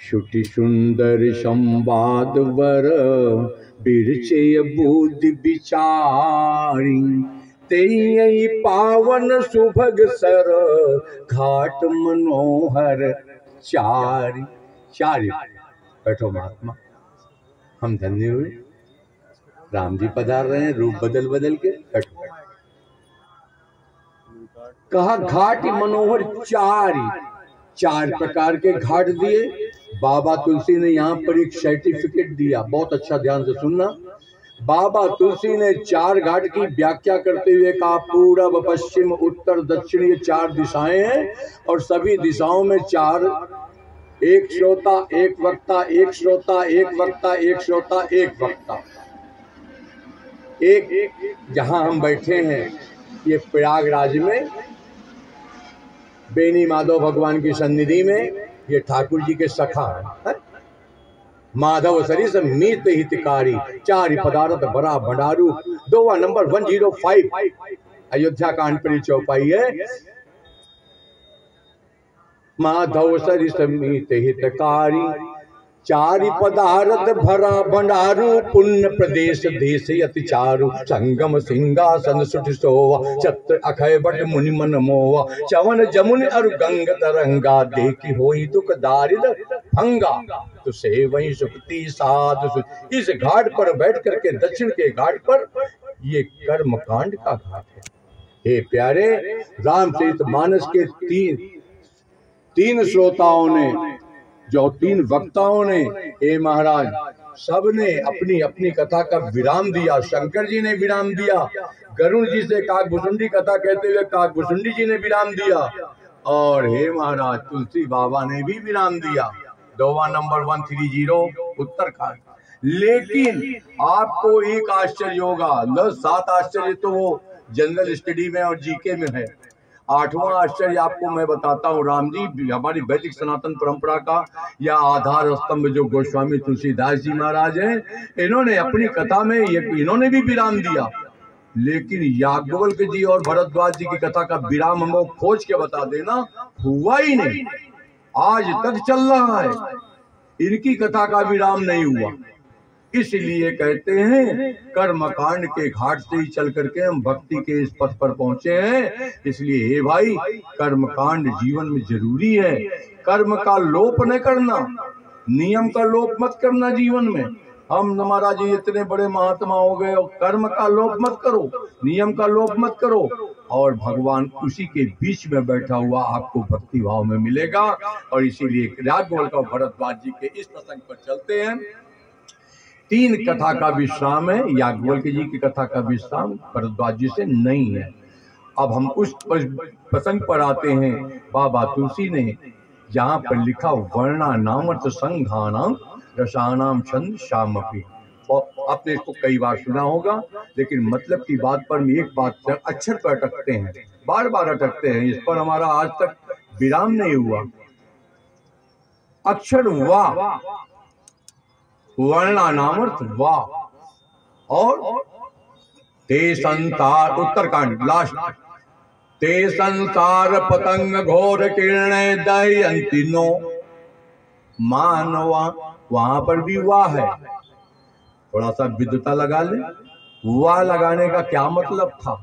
शुटि सुंदर संवाद वर बिरचय बुद्धि विचारी तेई पावन सुभग सर घाट मनोहर चारि। चारि बैठो महात्मा, हम धन्य हुए, राम जी पधार रहे हैं रूप बदल बदल के। बैठो। कहा घाट मनोहर चारि, चार प्रकार के घाट दिए। बाबा तुलसी ने यहाँ पर एक सर्टिफिकेट दिया, बहुत अच्छा ध्यान से सुनना। बाबा तुलसी ने चार घाट की व्याख्या करते हुए कहा पूरब पश्चिम उत्तर दक्षिण ये चार दिशाएं हैं और सभी दिशाओं में चार, एक श्रोता एक वक्ता, एक श्रोता एक वक्ता, एक श्रोता एक वक्ता। एक जहां हम बैठे हैं ये प्रयागराज में बेनी माधव भगवान की सन्निधि में, ये ठाकुर जी के सखा है। माधव सरिस मीत हितकारी चारि पदार्थ बड़ा भंडारू। दोवा नंबर 105 अयोध्या कांड पर चौपाई है। माधव सरिस मीत हितकारी चारि पदार्थ भरा भंडारू पुण्य प्रदेश देश अति चारु संगम सिंहासन सुठ सोवा छत्र अखय बट मुनि मन मोवा चवन जमुन और गंग तरंगा देखी होई दुख दारिद भंगा तो से वही सुखती साधु। इस घाट पर बैठ करके दक्षिण के घाट पर ये कर्म कांड का घाट है। हे प्यारे, रामचरितमानस के तीन श्रोताओं ने, जो तीन वक्ताओं ने, हे महाराज, सबने अपनी अपनी कथा का विराम दिया। शंकर जी ने विराम दिया, गरुण जी से काकभुसुंडी कथा कहते हुए काकभुसुंडी जी ने विराम दिया, और हे महाराज तुलसी बाबा ने भी विराम दिया। दोवा नंबर 130 उत्तरकांड। लेकिन आपको एक आश्चर्य होगा, 7 आश्चर्य तो वो जनरल स्टडी में और जीके में है। 8वां आश्चर्य आपको मैं बताता हूँ। राम जी हमारी वैदिक सनातन परंपरा का या आधार स्तंभ जो गोस्वामी तुलसीदास जी महाराज हैं, इन्होंने अपनी कथा में इन्होंने भी विराम दिया, लेकिन याज्ञवल्क्य जी और भरद्वाज जी की कथा का विराम हमको खोज के बता देना, हुआ ही नहीं। आज तक चल रहा है, इनकी कथा का विराम नहीं हुआ। इसलिए कहते हैं कर्मकांड के घाट से ही चल करके हम भक्ति के इस पथ पर पहुंचे हैं। इसलिए हे भाई, कर्मकांड जीवन में जरूरी है। कर्म का लोप न करना, नियम का लोप मत करना जीवन में। हम महाराज जी इतने बड़े महात्मा हो गए और कर्म का लोप मत करो, नियम का लोप मत करो, और भगवान उसी के बीच में बैठा हुआ आपको भक्ति भाव में मिलेगा। और इसीलिए याज्ञवल्क्य और भरद्वाज जी के इस प्रसंग पर चलते हैं। 3 कथा का विश्राम है, याज्ञवल्क्य जी की कथा का विश्राम भरद्वाज जी से नहीं है। अब हम उस प्रसंग पर आते हैं। बाबा तुलसी ने जहाँ पर लिखा वर्णा नामर्थ संघानाम रसानाम छंद श्यामपि, और आपने इसको कई बार सुना होगा, लेकिन मतलब की बात पर एक बात अक्षर पर अटकते हैं, बार बार अटकते हैं। इस पर हमारा आज तक विराम नहीं हुआ। अक्षर वाह, वर्णा नामर्थ वाह, और ते संसार उत्तरकांड लास्ट, ते संसार पतंग घोर किरण दहयंती नो मानवा, वहां पर भी वाह है। थोड़ा सा विद्युता लगा ले, वाह लगाने का क्या मतलब था?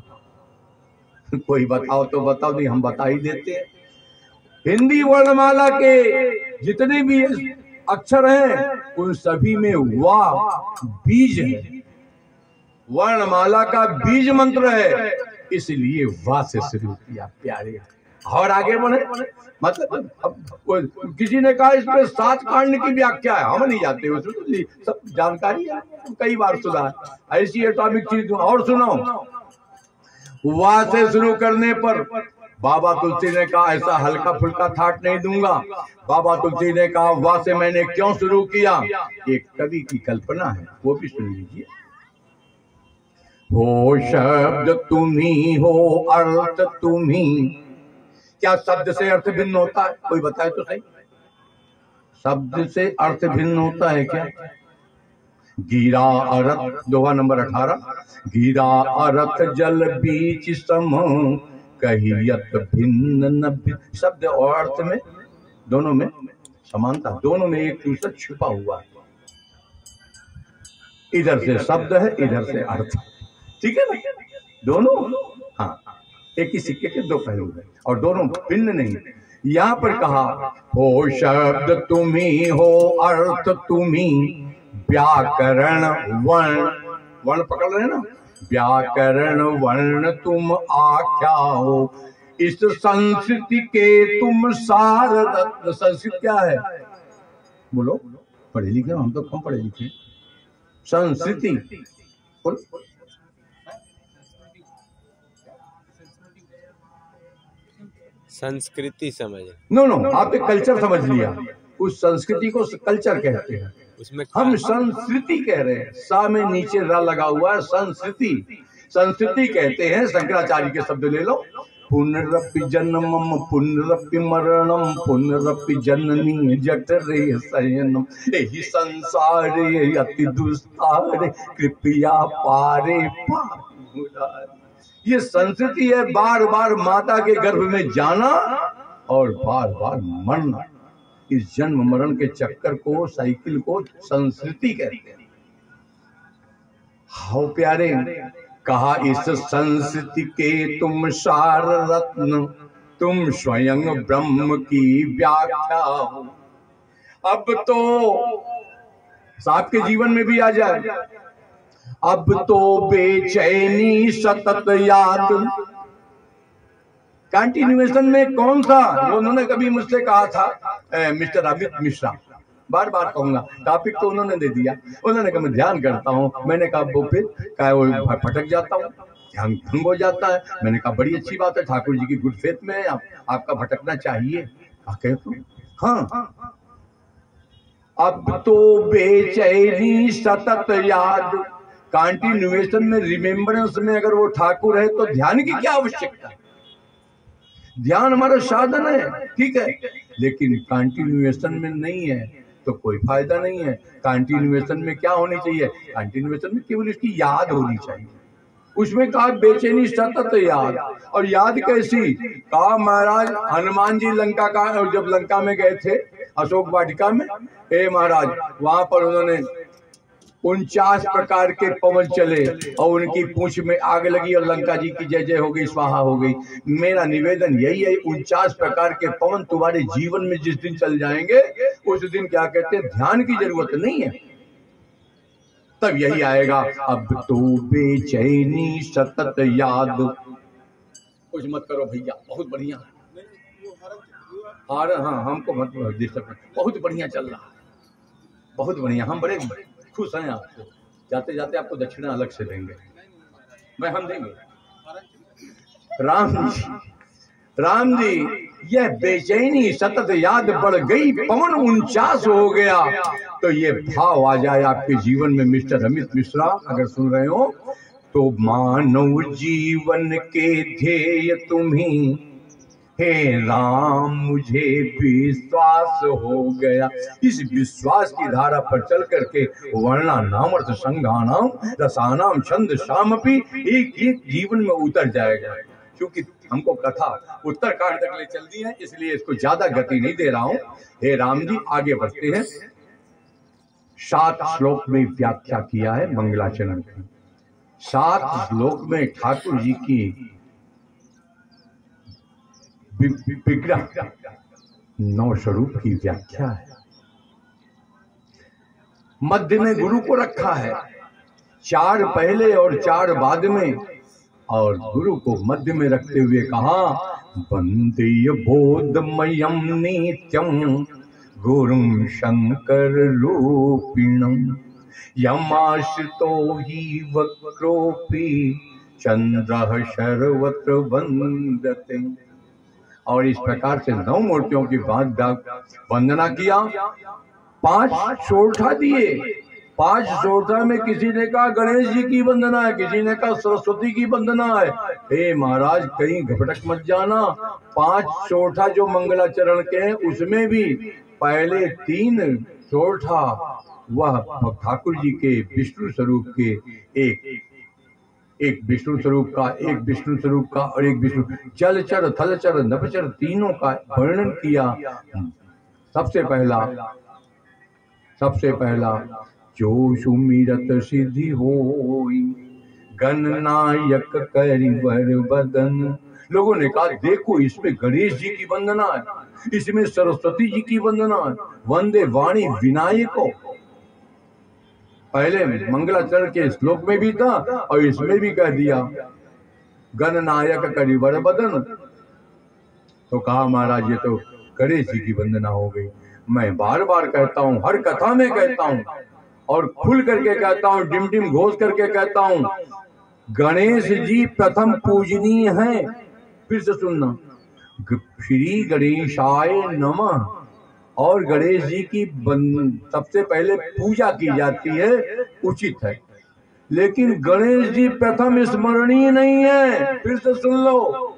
कोई बताओ तो बताओ, नहीं हम बता ही देते हैं। हिंदी वर्णमाला के जितने भी अक्षर हैं उन सभी में वाह बीज है, वर्णमाला का बीज मंत्र है, इसलिए वाह से शुरू किया प्यारे। और आगे बढ़े, मतलब अब किसी ने कहा इसमें 7 कांड की व्याख्या है, हम नहीं जाते उसमें, सब जानकारी है, कई बार सुना है। ऐसी एटॉमिक चीज और सुनाओ। वाह से शुरू करने पर बाबा तुलसी ने कहा ऐसा हल्का फुल्का ठाट नहीं दूंगा। बाबा तुलसी ने कहा वाह से मैंने क्यों शुरू किया, एक कवि की कल्पना है, वो भी सुन लीजिए। हो शब्द तुम्ही हो अर्थ तुम्ही, क्या शब्द से अर्थ भिन्न होता है? कोई बताए तो सही, शब्द से अर्थ भिन्न होता है क्या? गिरा अर्थ, दोहा नंबर 18, गिरा अर्थ जल बीच सम कहियत भिन्न न भिन्न। शब्द और अर्थ में दोनों में समानता, दोनों में एक दूसरा छिपा हुआ है। इधर से शब्द है, इधर से अर्थ, ठीक है ना, दोनों हाँ एक ही सिक्के के दो पहलू है और दोनों भिन्न नहीं। यहाँ पर कहा हो शब्द तुम ही हो, अर्थ तुम ही, व्याकरण वर्ण, वर्ण पकड़ रहे ना, व्याकरण वर्ण तुम आख्या हो, इस संस्कृति के तुम सार रत्न। संस्कृत क्या है बोलो, पढ़े लिखे हम तो कम पढ़े लिखे। संस्कृति संस्कृति समझ, नो नो आपने कल्चर समझ लिया, उस संस्कृति को कल्चर कहते हैं, उसमें हम संस्कृति कह रहे हैं, सा में नीचे रा लगा हुआ है, संस्कृति, संस्कृति कहते हैं। शंकराचार्य के शब्द ले लो, पुनरपि जन्मम पुनरपि मरणम पुनरपि जननी जठरे शयनम, यही संसार ये अति दुस्तार, कृपया पारे पार। ये संस्कृति है, बार बार माता के गर्भ में जाना और बार बार मरना, इस जन्म मरण के चक्कर को, साइकिल को संस्कृति कहते हैं। हाउ प्यारे, कहा इस संस्कृति के तुम सार रत्न, तुम स्वयं ब्रह्म की व्याख्या हो। अब तो आपके जीवन में भी आ जाए, अब तो बेचैनी सतत याद। कंटिन्यूएशन में कौन सा, उन्होंने कभी मुझसे कहा था मिस्टर अमित मिश्रा, बार बार कहूंगा, टॉपिक तो उन्होंने दे दिया, उन्होंने कहा मैं ध्यान करता हूँ, मैंने कहा वो फिर क्या वो भटक जाता हूँ, ध्यान भंग हो जाता है। मैंने कहा बड़ी अच्छी बात है, ठाकुर जी की गुड फेथ में है, आपका भटकना चाहिए। हाँ, अब तो बेचैनी सतत याद, कंटिन्यूएशन में, रिमेम्बरेंस में अगर वो ठाकुर है तो ध्यान की क्या आवश्यकता है? ध्यान हमारा साधन है, ठीक है, लेकिन कंटिन्यूएशन में नहीं है तो कोई फायदा नहीं है। कंटिन्यूएशन में क्या होनी चाहिए? कंटिन्यूएशन में केवल इसकी याद होनी चाहिए। उसमें कहा बेचैनी सतत याद, और याद कैसी? कहा महाराज हनुमान जी लंका का, जब लंका में गए थे अशोक वाटिका में, महाराज वहां पर उन्होंने 49 प्रकार के पवन चले और उनकी पूंछ में आग लगी और लंका जी की जय जय हो गई, स्वाहा हो गई। मेरा निवेदन यही है, 49 प्रकार के पवन तुम्हारे जीवन में जिस दिन चल जाएंगे उस दिन क्या कहते हैं, ध्यान की जरूरत नहीं है, तब यही आएगा। अब तो बेचैनी सतत याद, कुछ मत करो भैया, बहुत बढ़िया हाँ हमको मत डिस्टर्ब, बहुत बढ़िया चल रहा है, बहुत बढ़िया, हम बड़े खुश हैं आपको। जाते जाते आपको दक्षिणा अलग से देंगे, हम देंगे। राम जी यह बेचैनी सतत याद बढ़ गई, पवन 49 हो गया, तो ये भाव आ जाए आपके जीवन में। मिस्टर अमित मिश्रा अगर सुन रहे हो तो, मानव जीवन के ध्येय तुम्ही, हे राम मुझे विश्वास हो गया। इस विश्वास की धारा पर चल करके वर्णा नामर्थ संघानाम रसानाम छंद शामपि एक एक जीवन में उतर जाएगा। क्योंकि हमको कथा उत्तरकांड तक ले चलनी है, इसलिए इसको ज्यादा गति नहीं दे रहा हूं। हे राम जी आगे बढ़ते हैं। 7 श्लोक में व्याख्या किया है मंगलाचरण की। 7 श्लोक में ठाकुर जी की विग्रह 9 स्वरूप की व्याख्या है। मध्य में गुरु को रखा है, 4 पहले और 4 बाद में, और गुरु को मध्य में रखते हुए कहा, वंदे बोधमयम नित्यम गुरुं शंकर रूपिणम, यमाश्रितो हि वक्रोपि चंद्रः सर्वत्र वंदते। और इस प्रकार से 9 मूर्तियों की बाद वंदना किया। 5 सोरठा दिए। 5 सोरठा में किसी ने कहा गणेश जी की वंदना है, किसी ने कहा सरस्वती की वंदना है। हे महाराज कहीं घपटक मत जाना। 5 सोरठा जो मंगलाचरण के हैं उसमें भी पहले 3 सोरठा वह ठाकुर जी के विष्णु स्वरूप के, एक विष्णु स्वरूप का, एक विष्णु स्वरूप का और एक विष्णु जलचर थलचर नभचर तीनों का वर्णन किया। सबसे पहला जो सुमिरत सिद्धि होई, गणनायक करिवर बदन। लोगों ने कहा देखो इसमें गणेश जी की वंदना है, इसमें सरस्वती जी की वंदना है, वंदे वाणी विनायको। पहले मंगलाचरण के श्लोक में भी था और इसमें भी कह दिया गणनायक करिवर बदन। तो कहा महाराज ये तो गणेश जी की वंदना हो गई। मैं बार बार कहता हूँ, हर कथा में कहता हूँ और खुल करके कहता हूँ, डिम डिम घोष करके कहता हूँ, गणेश जी प्रथम पूजनीय है। फिर से सुनना, श्री गणेशाय नमः। और गणेश जी की सबसे पहले पूजा की जाती है, उचित है, लेकिन गणेश जी प्रथम स्मरणीय नहीं है। फिर से सुन लो,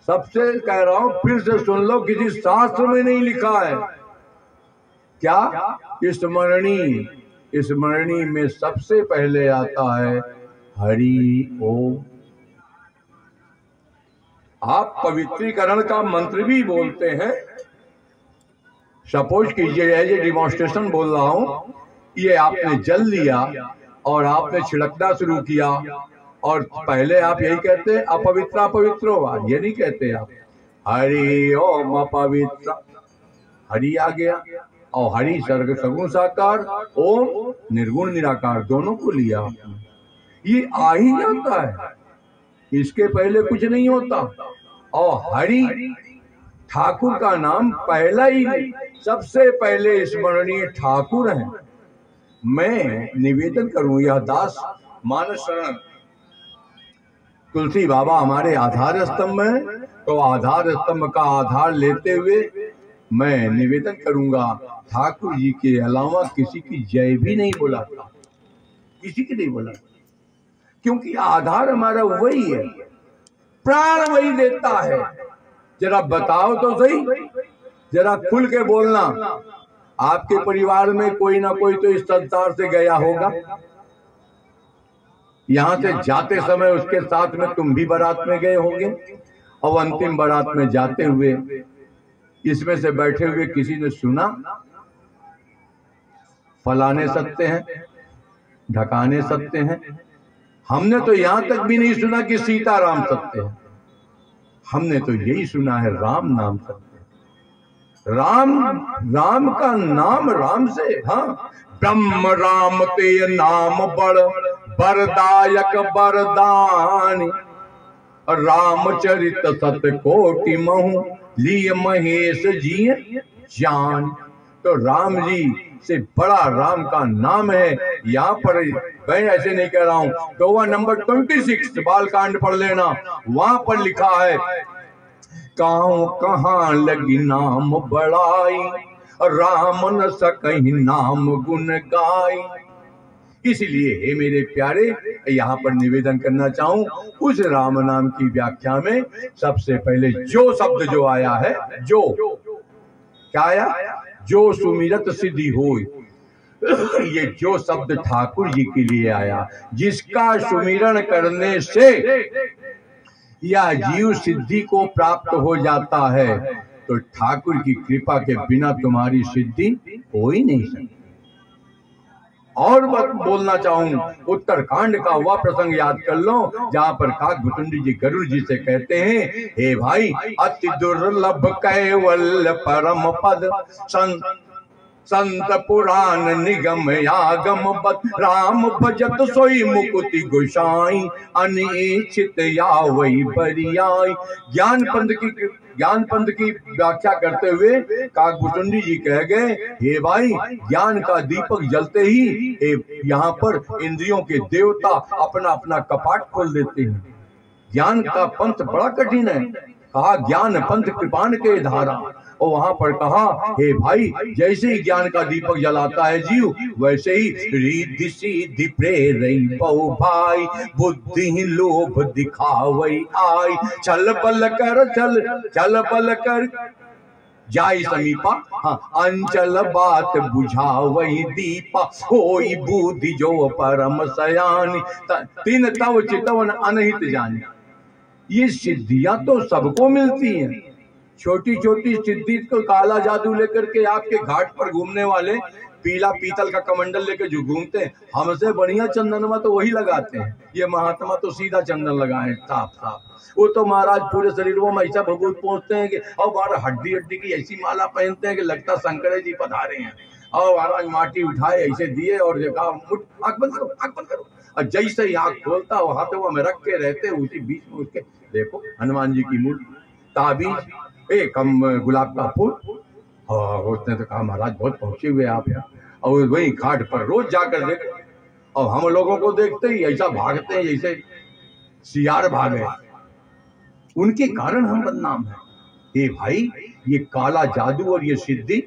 सबसे कह रहा हूं, फिर से सुन लो, किसी शास्त्र में नहीं लिखा है। क्या? स्मरणीय। स्मरणीय में सबसे पहले आता है हरि ओम। आप पवित्रीकरण का मंत्र भी बोलते हैं। सपोज कीजिए ये डिमॉन्स्ट्रेशन बोल रहा हूं, ये आपने जल लिया और आपने छिड़कना शुरू किया और पहले आप यही कहते हैं अपवित्र अपवित्र हुआ, ये नहीं कहते आप हरि ओम अपवित्र। हरि आ गया और हरि सर्ग सगुण साकार, ओम निर्गुण निराकार, दोनों को लिया आपने। ये आ ही जाता है, इसके पहले कुछ नहीं होता। और हरि ठाकुर का नाम पहला ही, सबसे पहले स्मरणीय ठाकुर है। मैं निवेदन करूं, यह दास मानस शरण तुलसी बाबा हमारे आधार स्तंभ में, तो आधार स्तंभ का आधार लेते हुए मैं निवेदन करूंगा, ठाकुर जी के अलावा किसी की जय भी नहीं बोला, किसी की नहीं बोला, क्योंकि आधार हमारा वही है, प्राण वही देता है। जरा बताओ तो सही, जरा खुल के बोलना, आपके परिवार में कोई ना कोई तो इस संसार से गया होगा, यहां से जाते समय उसके साथ में तुम भी बारात में गए होंगे, और अंतिम बारात में जाते हुए इसमें से बैठे हुए किसी ने सुना फलाने सत्य हैं, ढकाने सत्य हैं। हमने तो यहां तक भी नहीं सुना कि सीताराम सत्य है, हमने तो यही सुना है राम नाम सत्य है। राम का नाम राम से, हाँ, ब्रह्म राम ते नाम बड़ बरदायक बरदान, रामचरित सत कोटि महु लिए महेश जी जान। तो राम जी से बड़ा राम का नाम है। यहाँ पर मैं ऐसे नहीं कह रहा हूं, दोहा नंबर 26 बालकांड पढ़ लेना, वहां पर लिखा है कहाँ लगी नाम बड़ाई, राम न सकहि नाम गुण गाई। इसलिए हे मेरे प्यारे, यहाँ पर निवेदन करना चाहूं, उस राम नाम की व्याख्या में सबसे पहले जो शब्द जो आया है, जो क्या आया, जो सुमिरत सिद्धि होई, ये जो शब्द ठाकुर जी के लिए आया, जिसका सुमिरन करने से या जीव सिद्धि को प्राप्त हो जाता है, तो ठाकुर की कृपा के बिना तुम्हारी सिद्धि हो ही नहीं सकती। और बोलना चाहूं, उत्तरकांड का वह प्रसंग याद कर लो जहां पर काकभुचुंडी जी गरुड़ जी से कहते हैं, हे भाई अति दुर्लभ कैवल्य परम पद, संत पुराण निगम आगम बद, राम भजत सोई मुकुति गोसाई, अनिच्छित या वही बरियाई। ज्ञान पंथ की व्याख्या करते हुए काकभुचुंडी जी कह गए, हे भाई ज्ञान का दीपक जलते ही यहाँ पर इंद्रियों के देवता अपना अपना कपाट खोल देते हैं। ज्ञान का पंथ बड़ा कठिन है, कहा ज्ञान पंथ कृपाण के धारा, और वहां पर कहा हे भाई जैसे ही ज्ञान का दीपक जलाता है जीव, वैसे ही रिद्धि सिद्धि प्रेरई बहु भाई, बुद्धि लोभ दिखावई आई, चल बल कर जाई समीपा, हाँ, अंचल बात बुझावई दीपा, होई बुद्धि जो परम सयानी, तीन तव चितवन अनहित जानी। ये सिद्धियां तो सबको मिलती हैं, छोटी छोटी सिद्धि को काला जादू लेकर के आपके घाट पर घूमने वाले पीला पीतल का कमंडल लेकर जो घूमते हैं, हमसे बढ़िया चंदनमा तो वही लगाते हैं। ये महात्मा तो सीधा चंदन लगाए साफ साफ। वो तो महाराज पूरे शरीर में ऐसा भभूत पहुंचते हैं कि और बार हड्डी हड्डी की ऐसी माला पहनते हैं कि लगता शंकर जी पधारे हैं। और महाराज माटी उठाए ऐसे दिए और देखा आंख बंद करो, आंख बंद करो, और जैसे ही आंख खोलता वो हाथों में रख के रहते, उसी बीच में उसके देखो हनुमान जी की मूर्ति, ताबीज, एक गुलाब का फूल। और उसने तो कहा महाराज बहुत पहुंचे हुए आप यहाँ, और वही घाट पर रोज जाकर देखो। और हम लोगों को देखते ही ऐसा भागते हैं जैसे सियार भागे, उनके कारण हम बदनाम हैं। ये भाई ये काला जादू और ये सिद्धि,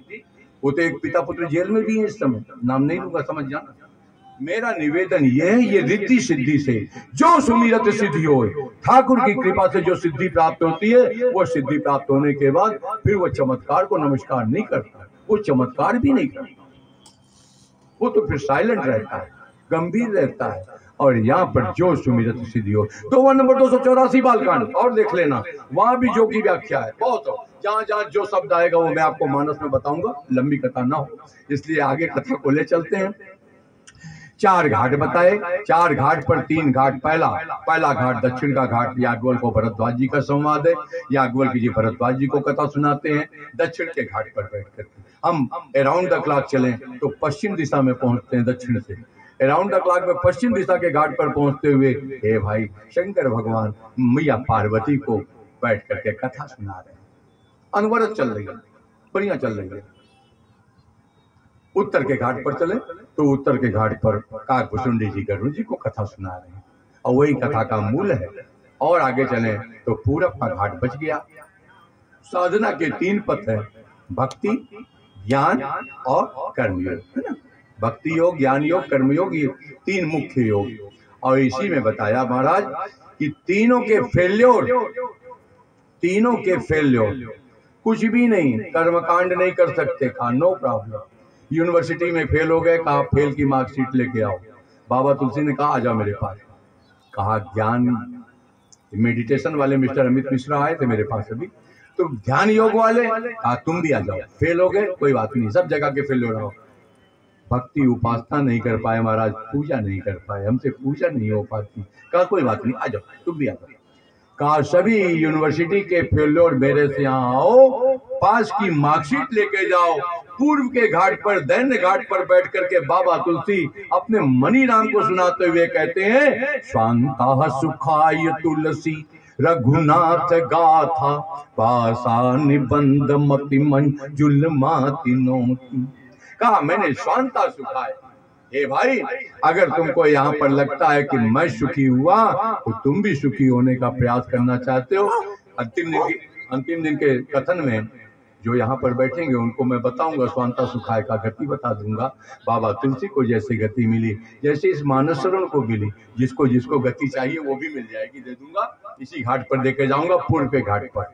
वो तो एक पिता पुत्र जेल में भी है इस समय, नाम नहीं लूंगा, समझ जाना। मेरा निवेदन यह है, ये रिद्धि सिद्धि से जो सुमिरत सिद्धि हो, ठाकुर की कृपा से जो सिद्धि प्राप्त होती है, वो सिद्धि प्राप्त होने के बाद फिर वो चमत्कार को नमस्कार नहीं करता, वो चमत्कार भी नहीं करता, वो तो फिर साइलेंट रहता है, गंभीर रहता है। और यहाँ पर जो सुमिरत सिद्धि हो, तो 284 बालकांड और देख लेना, वहां भी जो की व्याख्या है बहुत हो। जहाँ जहाँ जो शब्द आएगा वो मैं आपको मानस में बताऊंगा, लंबी कथा ना हो, इसलिए आगे कथा को ले चलते हैं। 4 घाट बताए, 4 घाट पर 3 घाट, पहला घाट दक्षिण का घाट याज्ञवल्क्य को भरद्वाज जी का संवाद है। याज्ञवल्क्य जी भरद्वाज जी को कथा सुनाते हैं। दक्षिण के घाट पर बैठ कर हम अराउंड द क्लॉक चलें तो पश्चिम दिशा में पहुंचते हैं। दक्षिण से अराउंड द क्लॉक में पश्चिम दिशा के घाट पर पहुंचते हुए हे भाई शंकर भगवान मैया पार्वती को बैठ करके कथा सुना रहे हैं। अनवरत चल रही है, बढ़िया चल रही है। उत्तर के घाट पर चले तो उत्तर के घाट पर काकभुसुंडी जी गरुड़ जी को कथा सुना रहे हैं, और वही कथा का मूल है। और आगे चले तो पूरब का घाट बच गया। साधना के 3 पथ है, भक्ति, ज्ञान और कर्मयोग, है ना। भक्ति योग, ज्ञान योग, कर्मयोग, ये 3 मुख्य योग। और इसी में बताया महाराज कि तीनों के फेल्योर कुछ भी नहीं, कर्मकांड नहीं कर सकते, नो प्रॉब्लम। यूनिवर्सिटी में फेल हो गए, कहा फेल की मार्कशीट लेके आओ। बाबा तुलसी ने कहा आ जाओ मेरे पास। कहा ज्ञान मेडिटेशन वाले मिस्टर अमित मिश्रा आए थे मेरे पास अभी, तो ध्यान योग वाले कहा तुम भी आ जाओ। फेल हो गए, कोई बात नहीं, सब जगह के फेल हो रहा हो। भक्ति उपासना नहीं कर पाए महाराज, पूजा नहीं कर पाए, हमसे पूजा नहीं हो पाती। कहा कोई बात नहीं, आ जाओ, तुम भी आ जाओ। कहा सभी यूनिवर्सिटी के फेल्योर मेरे से यहाँ आओ, पास की मार्कशीट लेके जाओ। पूर्व के घाट पर, दैन्य घाट पर बैठ करके बाबा तुलसी अपने मणि राम को सुनाते हुए कहते हैं, शांता सुखाय तुलसी रघुनाथ गाथा, पासा निबंध मति मंजुल माति नोति। कहा मैंने शांता सुखाए। हे भाई अगर तुमको यहाँ पर लगता है कि मैं सुखी हुआ तो तुम भी सुखी होने का प्रयास करना चाहते हो। अंतिम दिन के कथन में जो यहाँ पर बैठेंगे उनको मैं बताऊंगा, स्वांता सुखाय का गति बता दूंगा। बाबा तुलसी को जैसे गति मिली, जैसे इस मानस सरोवर को मिली, जिसको जिसको गति चाहिए वो भी मिल जाएगी, दे दूंगा। इसी घाट पर लेके जाऊंगा, पूर्व के घाट पर।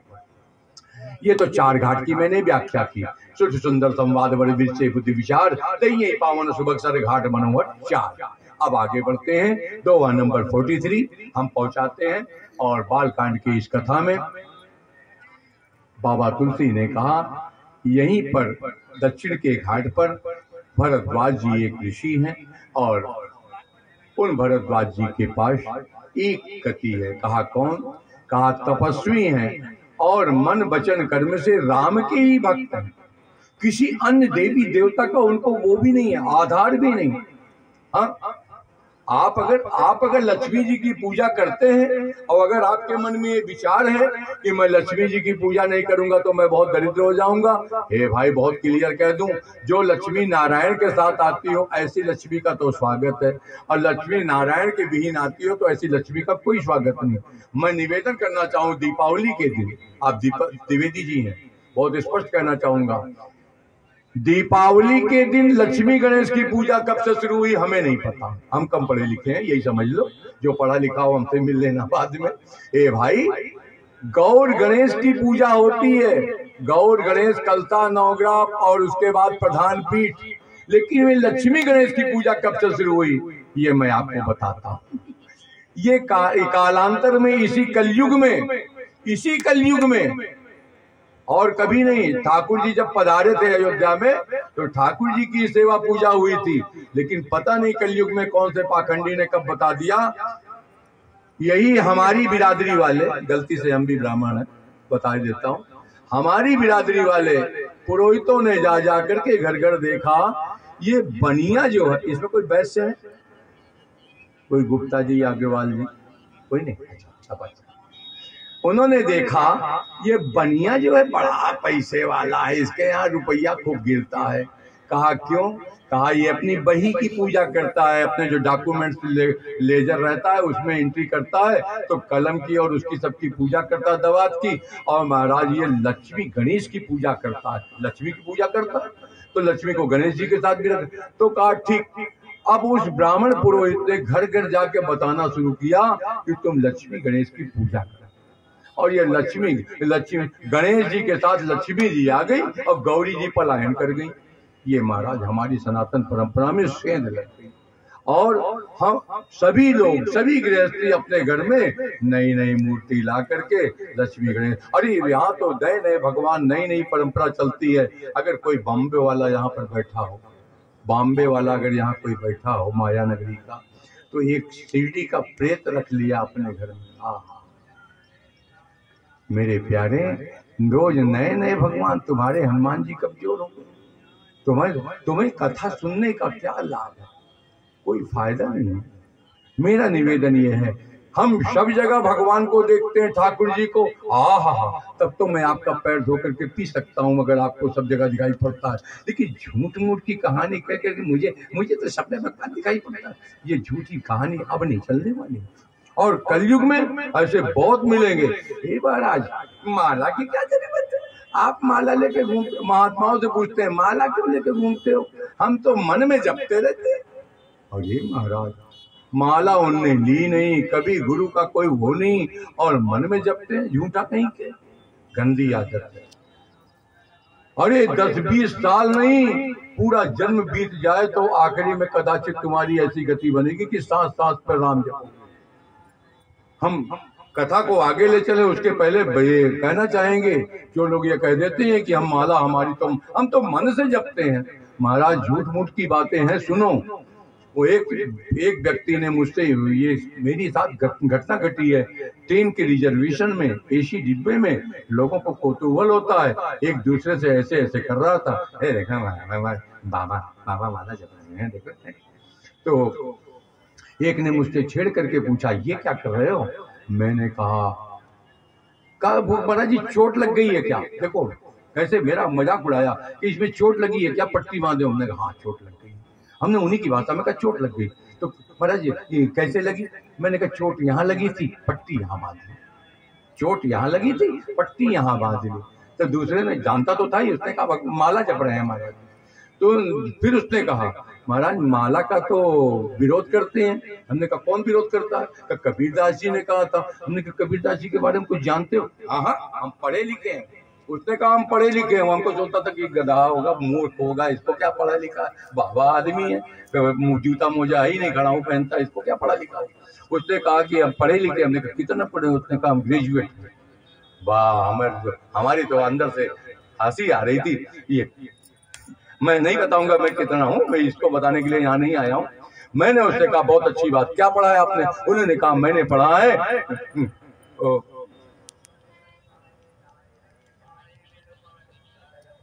ये तो 4 घाट की मैंने व्याख्या की। सुठ सुंदर संवाद बड़े विषय बुद्धि विचार, तैये पावन सुबक्सर घाट मनोहर 4। अब आगे बढ़ते हैं, 2 नंबर 43 हम पहुंचाते हैं। और बालकांड की इस कथा में बाबा तुलसी ने कहा, यहीं पर दक्षिण के घाट पर भरद्वाज जी एक ऋषि हैं, और उन भरद्वाज जी के पास एक गति है। कहा कौन? कहा तपस्वी हैं और मन वचन कर्म से राम के ही भक्त हैं। किसी अन्य देवी देवता का उनको वो भी नहीं है, आधार भी नहीं। हाँ, आप अगर लक्ष्मी जी की पूजा करते हैं और अगर आपके मन में ये विचार है कि मैं लक्ष्मी जी की पूजा नहीं करूंगा तो मैं बहुत दरिद्र हो जाऊंगा, हे भाई बहुत क्लियर कह दूं, जो लक्ष्मी नारायण के साथ आती हो ऐसी लक्ष्मी का तो स्वागत है, और लक्ष्मी नारायण के विहीन आती हो तो ऐसी लक्ष्मी का कोई स्वागत नहीं। मैं निवेदन करना चाहूँ, दीपावली के दिन, आप द्विवेदी जी हैं, बहुत स्पष्ट कहना चाहूंगा, दीपावली के दिन लक्ष्मी गणेश की पूजा कब से शुरू हुई हमें नहीं पता। हम कम पढ़े लिखे हैं, यही समझ लो, जो पढ़ा लिखा हो हमसे मिल लेना बाद में। ए भाई गौर गणेश की पूजा होती है, गौर गणेश कलता नवग्रह और उसके बाद प्रधान पीठ, लेकिन वे लक्ष्मी गणेश की पूजा कब से शुरू हुई ये मैं आपको बताता हूँ। ये कालांतर में इसी कलयुग में और कभी नहीं। ठाकुर जी जब पधारे थे अयोध्या में तो ठाकुर जी की सेवा पूजा हुई थी, लेकिन पता नहीं कलयुग में कौन से पाखंडी ने कब बता दिया। यही हमारी बिरादरी वाले, गलती से हम भी ब्राह्मण हैं, बता देता हूँ, हमारी बिरादरी वाले पुरोहितों ने जा जा करके घर घर देखा, ये बनिया जो है इसमें कोई वैश्य है, कोई गुप्ता जी, अग्रवाल जी, कोई नहीं। अच्छा, उन्होंने देखा ये बनिया जो है बड़ा पैसे वाला है, इसके यहाँ रुपया खूब गिरता है। कहा क्यों? कहा ये अपनी बही की पूजा करता है, अपने जो डॉक्यूमेंट्स लेजर रहता है उसमें एंट्री करता है, तो कलम की और उसकी सबकी पूजा करता है, दवात की। और महाराज ये लक्ष्मी गणेश की पूजा करता है, लक्ष्मी की पूजा करता है, तो लक्ष्मी को गणेश जी के साथ भी रख। तो कहा ठीक। अब उस ब्राह्मण पुरोहित ने घर घर जाके बताना शुरू किया कि तुम लक्ष्मी गणेश की पूजा करो। और ये लक्ष्मी गणेश जी के साथ लक्ष्मी जी आ गई और गौरी जी पलायन कर गई। ये महाराज हमारी सनातन परंपरा में सेंध लग गई। और हम सभी लोग, सभी गृहस्थी अपने घर में नई नई मूर्ति ला करके लक्ष्मी गणेश, अरे यहाँ तो नए नए भगवान, नई नई परंपरा चलती है। अगर कोई बॉम्बे वाला यहाँ पर बैठा हो, बॉम्बे वाला अगर यहाँ कोई बैठा हो माया नगरी का, तो एक शिरडी का प्रेत रख लिया अपने घर में। मेरे प्यारे, रोज नए नए भगवान, तुम्हारे हनुमान जी कब जोर होंगे? तुम्हें कथा सुनने का क्या लाभ है? कोई फायदा नहीं है। मेरा निवेदन ये है, हम सब जगह भगवान को देखते हैं, ठाकुर जी को, तब तो मैं आपका पैर धो करके पी सकता हूँ अगर आपको सब जगह दिखाई पड़ता है। लेकिन झूठ मूठ की कहानी कह करके मुझे तो सपने भगवान दिखाई पड़ता है, ये झूठी कहानी अब नहीं चलने वाली। और कलयुग में ऐसे बहुत मिलेंगे। हे महाराज, माला की क्या जरूरत है? आप माला लेके घूमते, महात्माओं से पूछते हैं माला क्यों लेके घूमते हो? हम तो मन में जपते रहते हैं। और ये महाराज, माला उनने ली नहीं, कभी गुरु का कोई वो नहीं, और मन में जपते हैं, झूठा कहीं के, गंदी आदत है। अरे 10-20 साल नहीं, पूरा जन्म बीत जाए तो आखिरी में कदाचित तुम्हारी ऐसी गति बनेगी कि सांस सांस पर राम जपोगे। हम कथा को आगे ले चले उसके पहले कहना चाहेंगे, जो लोग ये कह देते हैं कि हम माला हमारी, तो हम तो मन से जपते हैं। महाराज झूठ मूठ की बातें हैं, सुनो। वो एक व्यक्ति ने मुझसे, ये मेरी साथ घटना घटी है, ट्रेन के रिजर्वेशन में एसी डिब्बे में लोगों को कौतूहल होता है, एक दूसरे से ऐसे ऐसे कर रहा था, देखा बाबा माला जप रहे हैं, देखो। तो एक ने मुझसे छेड़ करके पूछा, ये क्या कर रहे हो? मैंने कहा महाराज जी चोट लग गई है क्या? देखो कैसे मेरा मजाक उड़ाया कि इसमें चोट लगी है क्या, पट्टी बांधे? हमने कहा हाँ चोट लग गई। हमने उन्हीं की भाषा में कहा चोट लग गई। तो महाराज जी कैसे लगी? मैंने कहा चोट यहाँ लगी थी, पट्टी यहाँ बांध ली। चोट यहाँ लगी थी, पट्टी यहाँ बांध ली। तो दूसरे ने, जानता तो था ही, उसने कहा माला जप रहे हैं महाराज। तो फिर उसने कहा महाराज माला का तो विरोध करते हैं। हमने कहा कौन विरोध करता है? कबीरदास जी ने कहा था। हमने कहा कबीरदास जी के बारे में कुछ जानते हो? हाँ, हम पढ़े लिखे हैं। उसने कहा हम पढ़े लिखे हैं। हमको सोचता था कि गधा होगा, मूर्ख होगा, इसको क्या पढ़ा लिखा है, बाबा आदमी है, जूता मोजा ही नहीं खड़ा हूँ पहनता, इसको क्या पढ़ा लिखा है। उसने कहा कि हम पढ़े लिखे। हमने कहा कितना पढ़े? उसने कहा हम ग्रेजुएट। वाह, हमारी तो अंदर से हंसी आ रही थी। ये मैं नहीं बताऊंगा मैं कितना हूँ, मैं इसको बताने के लिए यहाँ नहीं आया हूँ। मैंने उससे कहा बहुत अच्छी बात, क्या पढ़ा है आपने? उन्होंने कहा मैंने पढ़ा है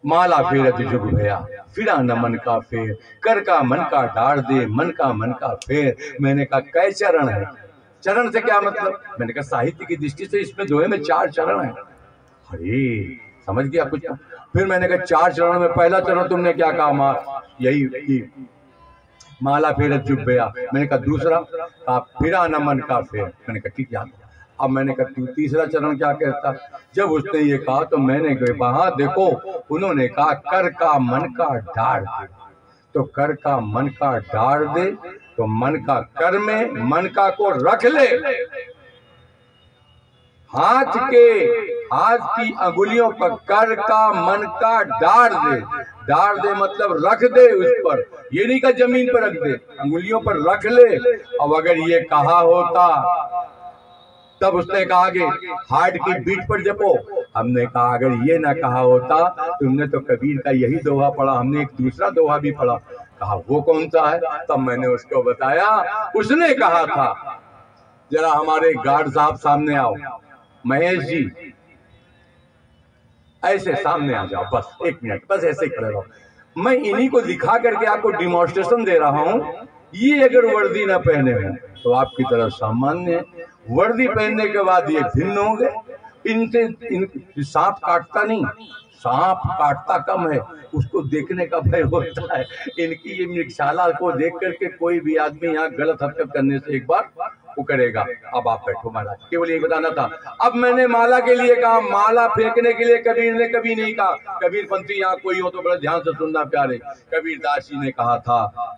माला फेरत जुग भया, फिरा न मन का फेर, कर का मन का डार दे, मन का फेर। मैंने कहा कै चरण है? चरण से क्या मतलब? मैंने कहा साहित्य की दृष्टि से इसमें दोहे में 4 चरण है। अरे समझ गया कुछ? फिर मैंने कहा 4 चरण में पहला चरण तुमने क्या कहा? यही माला फेरत जुग भया। मैंने कहा दूसरा? कहा फिरा न मन का फेर। मैंने कहा ठीक याद। अब मैंने कहा तीसरा चरण क्या कहता? जब उसने ये कहा तो मैंने कहा देखो, उन्होंने कहा कर का मन का डार दे, तो कर का मन का डार दे, तो मन का कर में मन का को रख ले, हाथ की अंगुलियों पर कर का मन का डार दे। डार दे मतलब रख दे उस पर, ये नहीं कहा जमीन पर रख दे, अंगुलियों पर रख ले। अब अगर ये कहा होता तब उसने कहा कि हार्ट की बीट पर जपो। हमने कहा अगर ये ना कहा होता, तुमने तो कबीर का यही दोहा पढ़ा, हमने एक दूसरा दोहा भी पढ़ा। कहा वो कौन सा है? तब मैंने उसको बताया, उसने कहा था, जरा हमारे गार्ड साहब सामने आओ, महेश जी ऐसे सामने आ जाओ, बस 1 मिनट, बस ऐसे ही खड़े रहो। मैं इन्हीं को दिखा करके आपको डिमॉन्स्ट्रेशन दे रहा हूं। ये अगर वर्दी ना पहने हो तो आपकी तरह सामान्य है, वर्दी पहनने के बाद ये भिन्न होंगे। इनसे सांप काटता नहीं, सांप काटता कम है, उसको देखने का भय होता है। इनकी ये मृगशाला को देख करके कोई भी आदमी यहाँ गलत हरकत करने से एक बार वो करेगा। अब आप बैठो महाराज, केवल ये बताना था। अब मैंने माला के लिए कहा, माला फेंकने के लिए कबीर ने कभी नहीं कहा। कबीर पंथी यहाँ कोई हो तो बड़ा ध्यान से सुनना प्यारे। कबीर दास जी ने कहा था,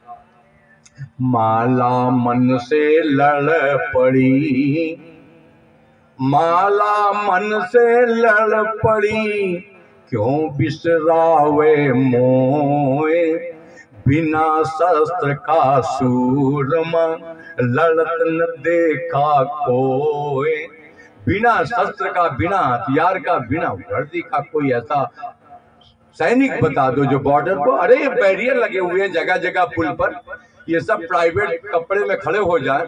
माला मन से लड़ पड़ी, माला मन से लड़ पड़ी, क्यों बिसरावे मोए, बिना शस्त्र का सूरमा लड़त न देखा कोई। बिना शस्त्र का, बिना हथियार का, बिना वर्दी का कोई ऐसा सैनिक बता दो जो बॉर्डर पर, अरे बैरियर लगे हुए हैं जगह जगह पुल पर, ये सब प्राइवेट कपड़े में खड़े हो जाए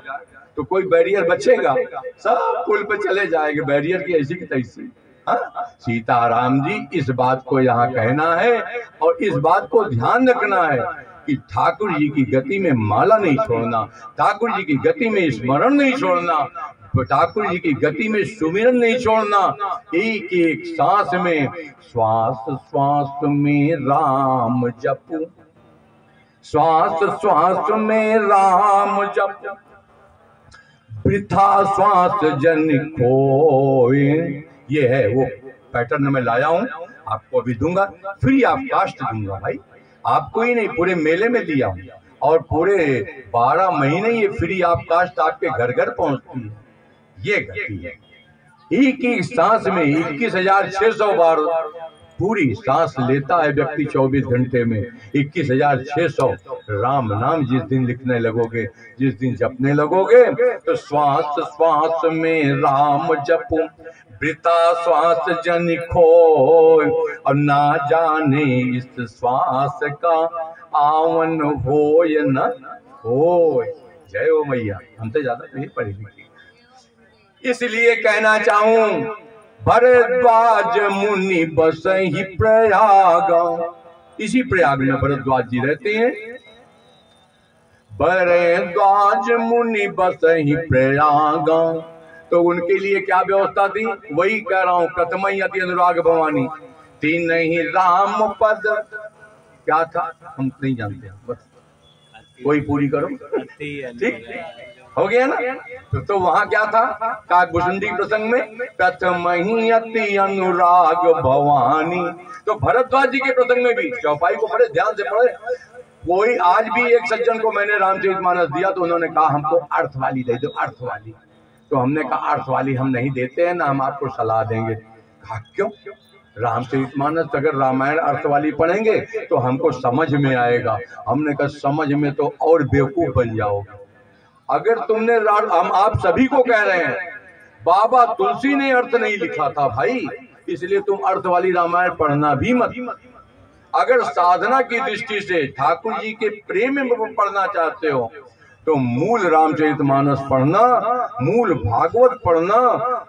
तो कोई बैरियर बचेगा? सब पुल पे चले जाएंगे, बैरियर की ऐसी की तैसी। सीताराम जी, इस बात को यहाँ कहना है और इस बात को ध्यान रखना है कि ठाकुर जी की गति में माला नहीं छोड़ना, ठाकुर जी की गति में स्मरण नहीं छोड़ना, ठाकुर जी की गति में सुमिरन नहीं छोड़ना। एक एक सांस में, श्वास श्वास में राम जपू, श्वास श्वास में राम जप, वृथा श्वास जन खोए। ये है वो पैटर्न मैं लाया हूं, आपको अभी दूंगा, फ्री ऑफ कास्ट दूंगा भाई, आपको ही नहीं पूरे मेले में दिया हूं, और पूरे 12 महीने ये फ्री ऑफ कास्ट आपके घर घर पहुंचती है। ये गति है, एक एक सांस में 21,600 बार पूरी सांस लेता है व्यक्ति 24 घंटे में। 21,600 राम नाम जिस दिन लिखने लगोगे, जिस दिन जपने लगोगे, तो श्वास श्वास में राम जपो, वृथा श्वास जन खोए, और ना जाने इस श्वास का आवन होय न होय। जय हो मैया, हमसे ज्यादा नहीं पढ़ी लिखी। इसलिए कहना चाहूं, भरद्वाज मुनि बसहि प्रयाग, इसी प्रयाग में भरद्वाज जी रहते हैं। भरद्वाज मुनि बसहि प्रयाग, तो उनके लिए क्या व्यवस्था थी? वही कह रहा हूं, प्रथमहि अति अनुराग भवानी, तीन ही राम पद, क्या था हम नहीं जानते, बस वही पूरी करो, ठीक हो गया ना। तो वहां क्या था? काकभूषुंडी प्रसंग में प्रथमहि अति अनुराग भवानी। तो भरद्वाज जी के प्रसंग में भी चौपाई को बड़े ध्यान से पढ़े। कोई आज भी एक सज्जन को मैंने रामचरितमानस दिया तो उन्होंने कहा हमको अर्थ वाली दे दो, अर्थ वाली। तो हमने कहा अर्थ वाली हम नहीं देते हैं ना, हम आपको सलाह देंगे। कहा क्यों? रामचरितमानस अगर रामायण अर्थ वाली पढ़ेंगे तो हमको समझ में आएगा। हमने कहा समझ में तो और बेवकूफ बन जाओगे। अगर तुमने, हम आप सभी को कह रहे हैं, बाबा तुलसी ने अर्थ नहीं लिखा था भाई, इसलिए तुम अर्थ वाली रामायण पढ़ना भी मत। अगर साधना की दृष्टि से ठाकुर जी के प्रेम में पढ़ना चाहते हो तो मूल रामचरितमानस पढ़ना, मूल भागवत पढ़ना,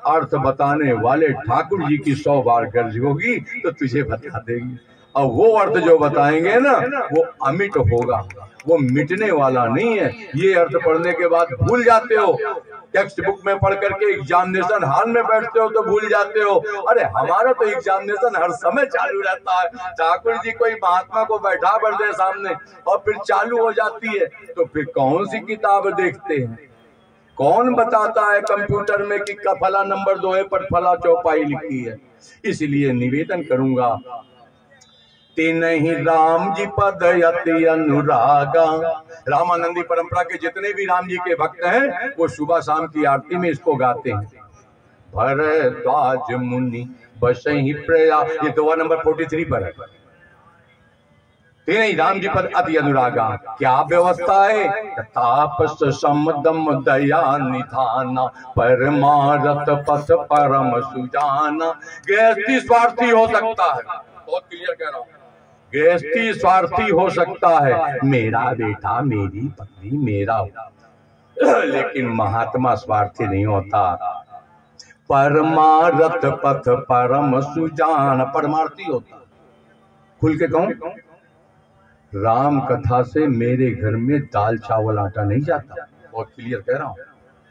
अर्थ बताने वाले ठाकुर जी की 100 बार गर्ज होगी तो तुझे बता देंगे। और वो अर्थ जो बताएंगे ना वो अमिट होगा, वो मिटने वाला नहीं है। ये अर्थ पढ़ने के बाद भूल जाते हो, टेक्स्ट बुक में पढ़ करके एग्जामिनेशन हॉल में बैठते हो तो भूल जाते हो। अरे हमारा तो एग्जामिनेशन हर समय चालू रहता है। ठाकुर जी कोई महात्मा को बैठा कर दे सामने और फिर चालू हो जाती है, तो फिर कौन सी किताब देखते हैं? कौन बताता है कंप्यूटर में कि फला नंबर 2 पर फला चौपाई लिखी है? इसलिए निवेदन करूंगा, तीन ही राम जी पद अति अनुरागा। रामानंदी परंपरा के जितने भी राम जी के भक्त हैं वो सुबह शाम की आरती में इसको गाते हैं। भरद्वाज मुनि बसहि प्रयाग, ये दोहा नंबर 43 पर है। ते नहीं राम जी पर अति अनुरागा। क्या व्यवस्था है? तापस समदम दया निधाना परमारथ पथ परम सुजाना। गृहस्थी स्वार्थी हो सकता है, बहुत क्लियर कह रहा हूं, गृहस्थी स्वार्थी हो सकता है, मेरा बेटा मेरी पत्नी मेरा, लेकिन महात्मा स्वार्थी नहीं होता। परमारथ पथ परम सुजान, परमार्थी होता। खुल के कहूं, राम कथा से मेरे घर में दाल चावल आटा नहीं जाता, बहुत क्लियर कह रहा हूं,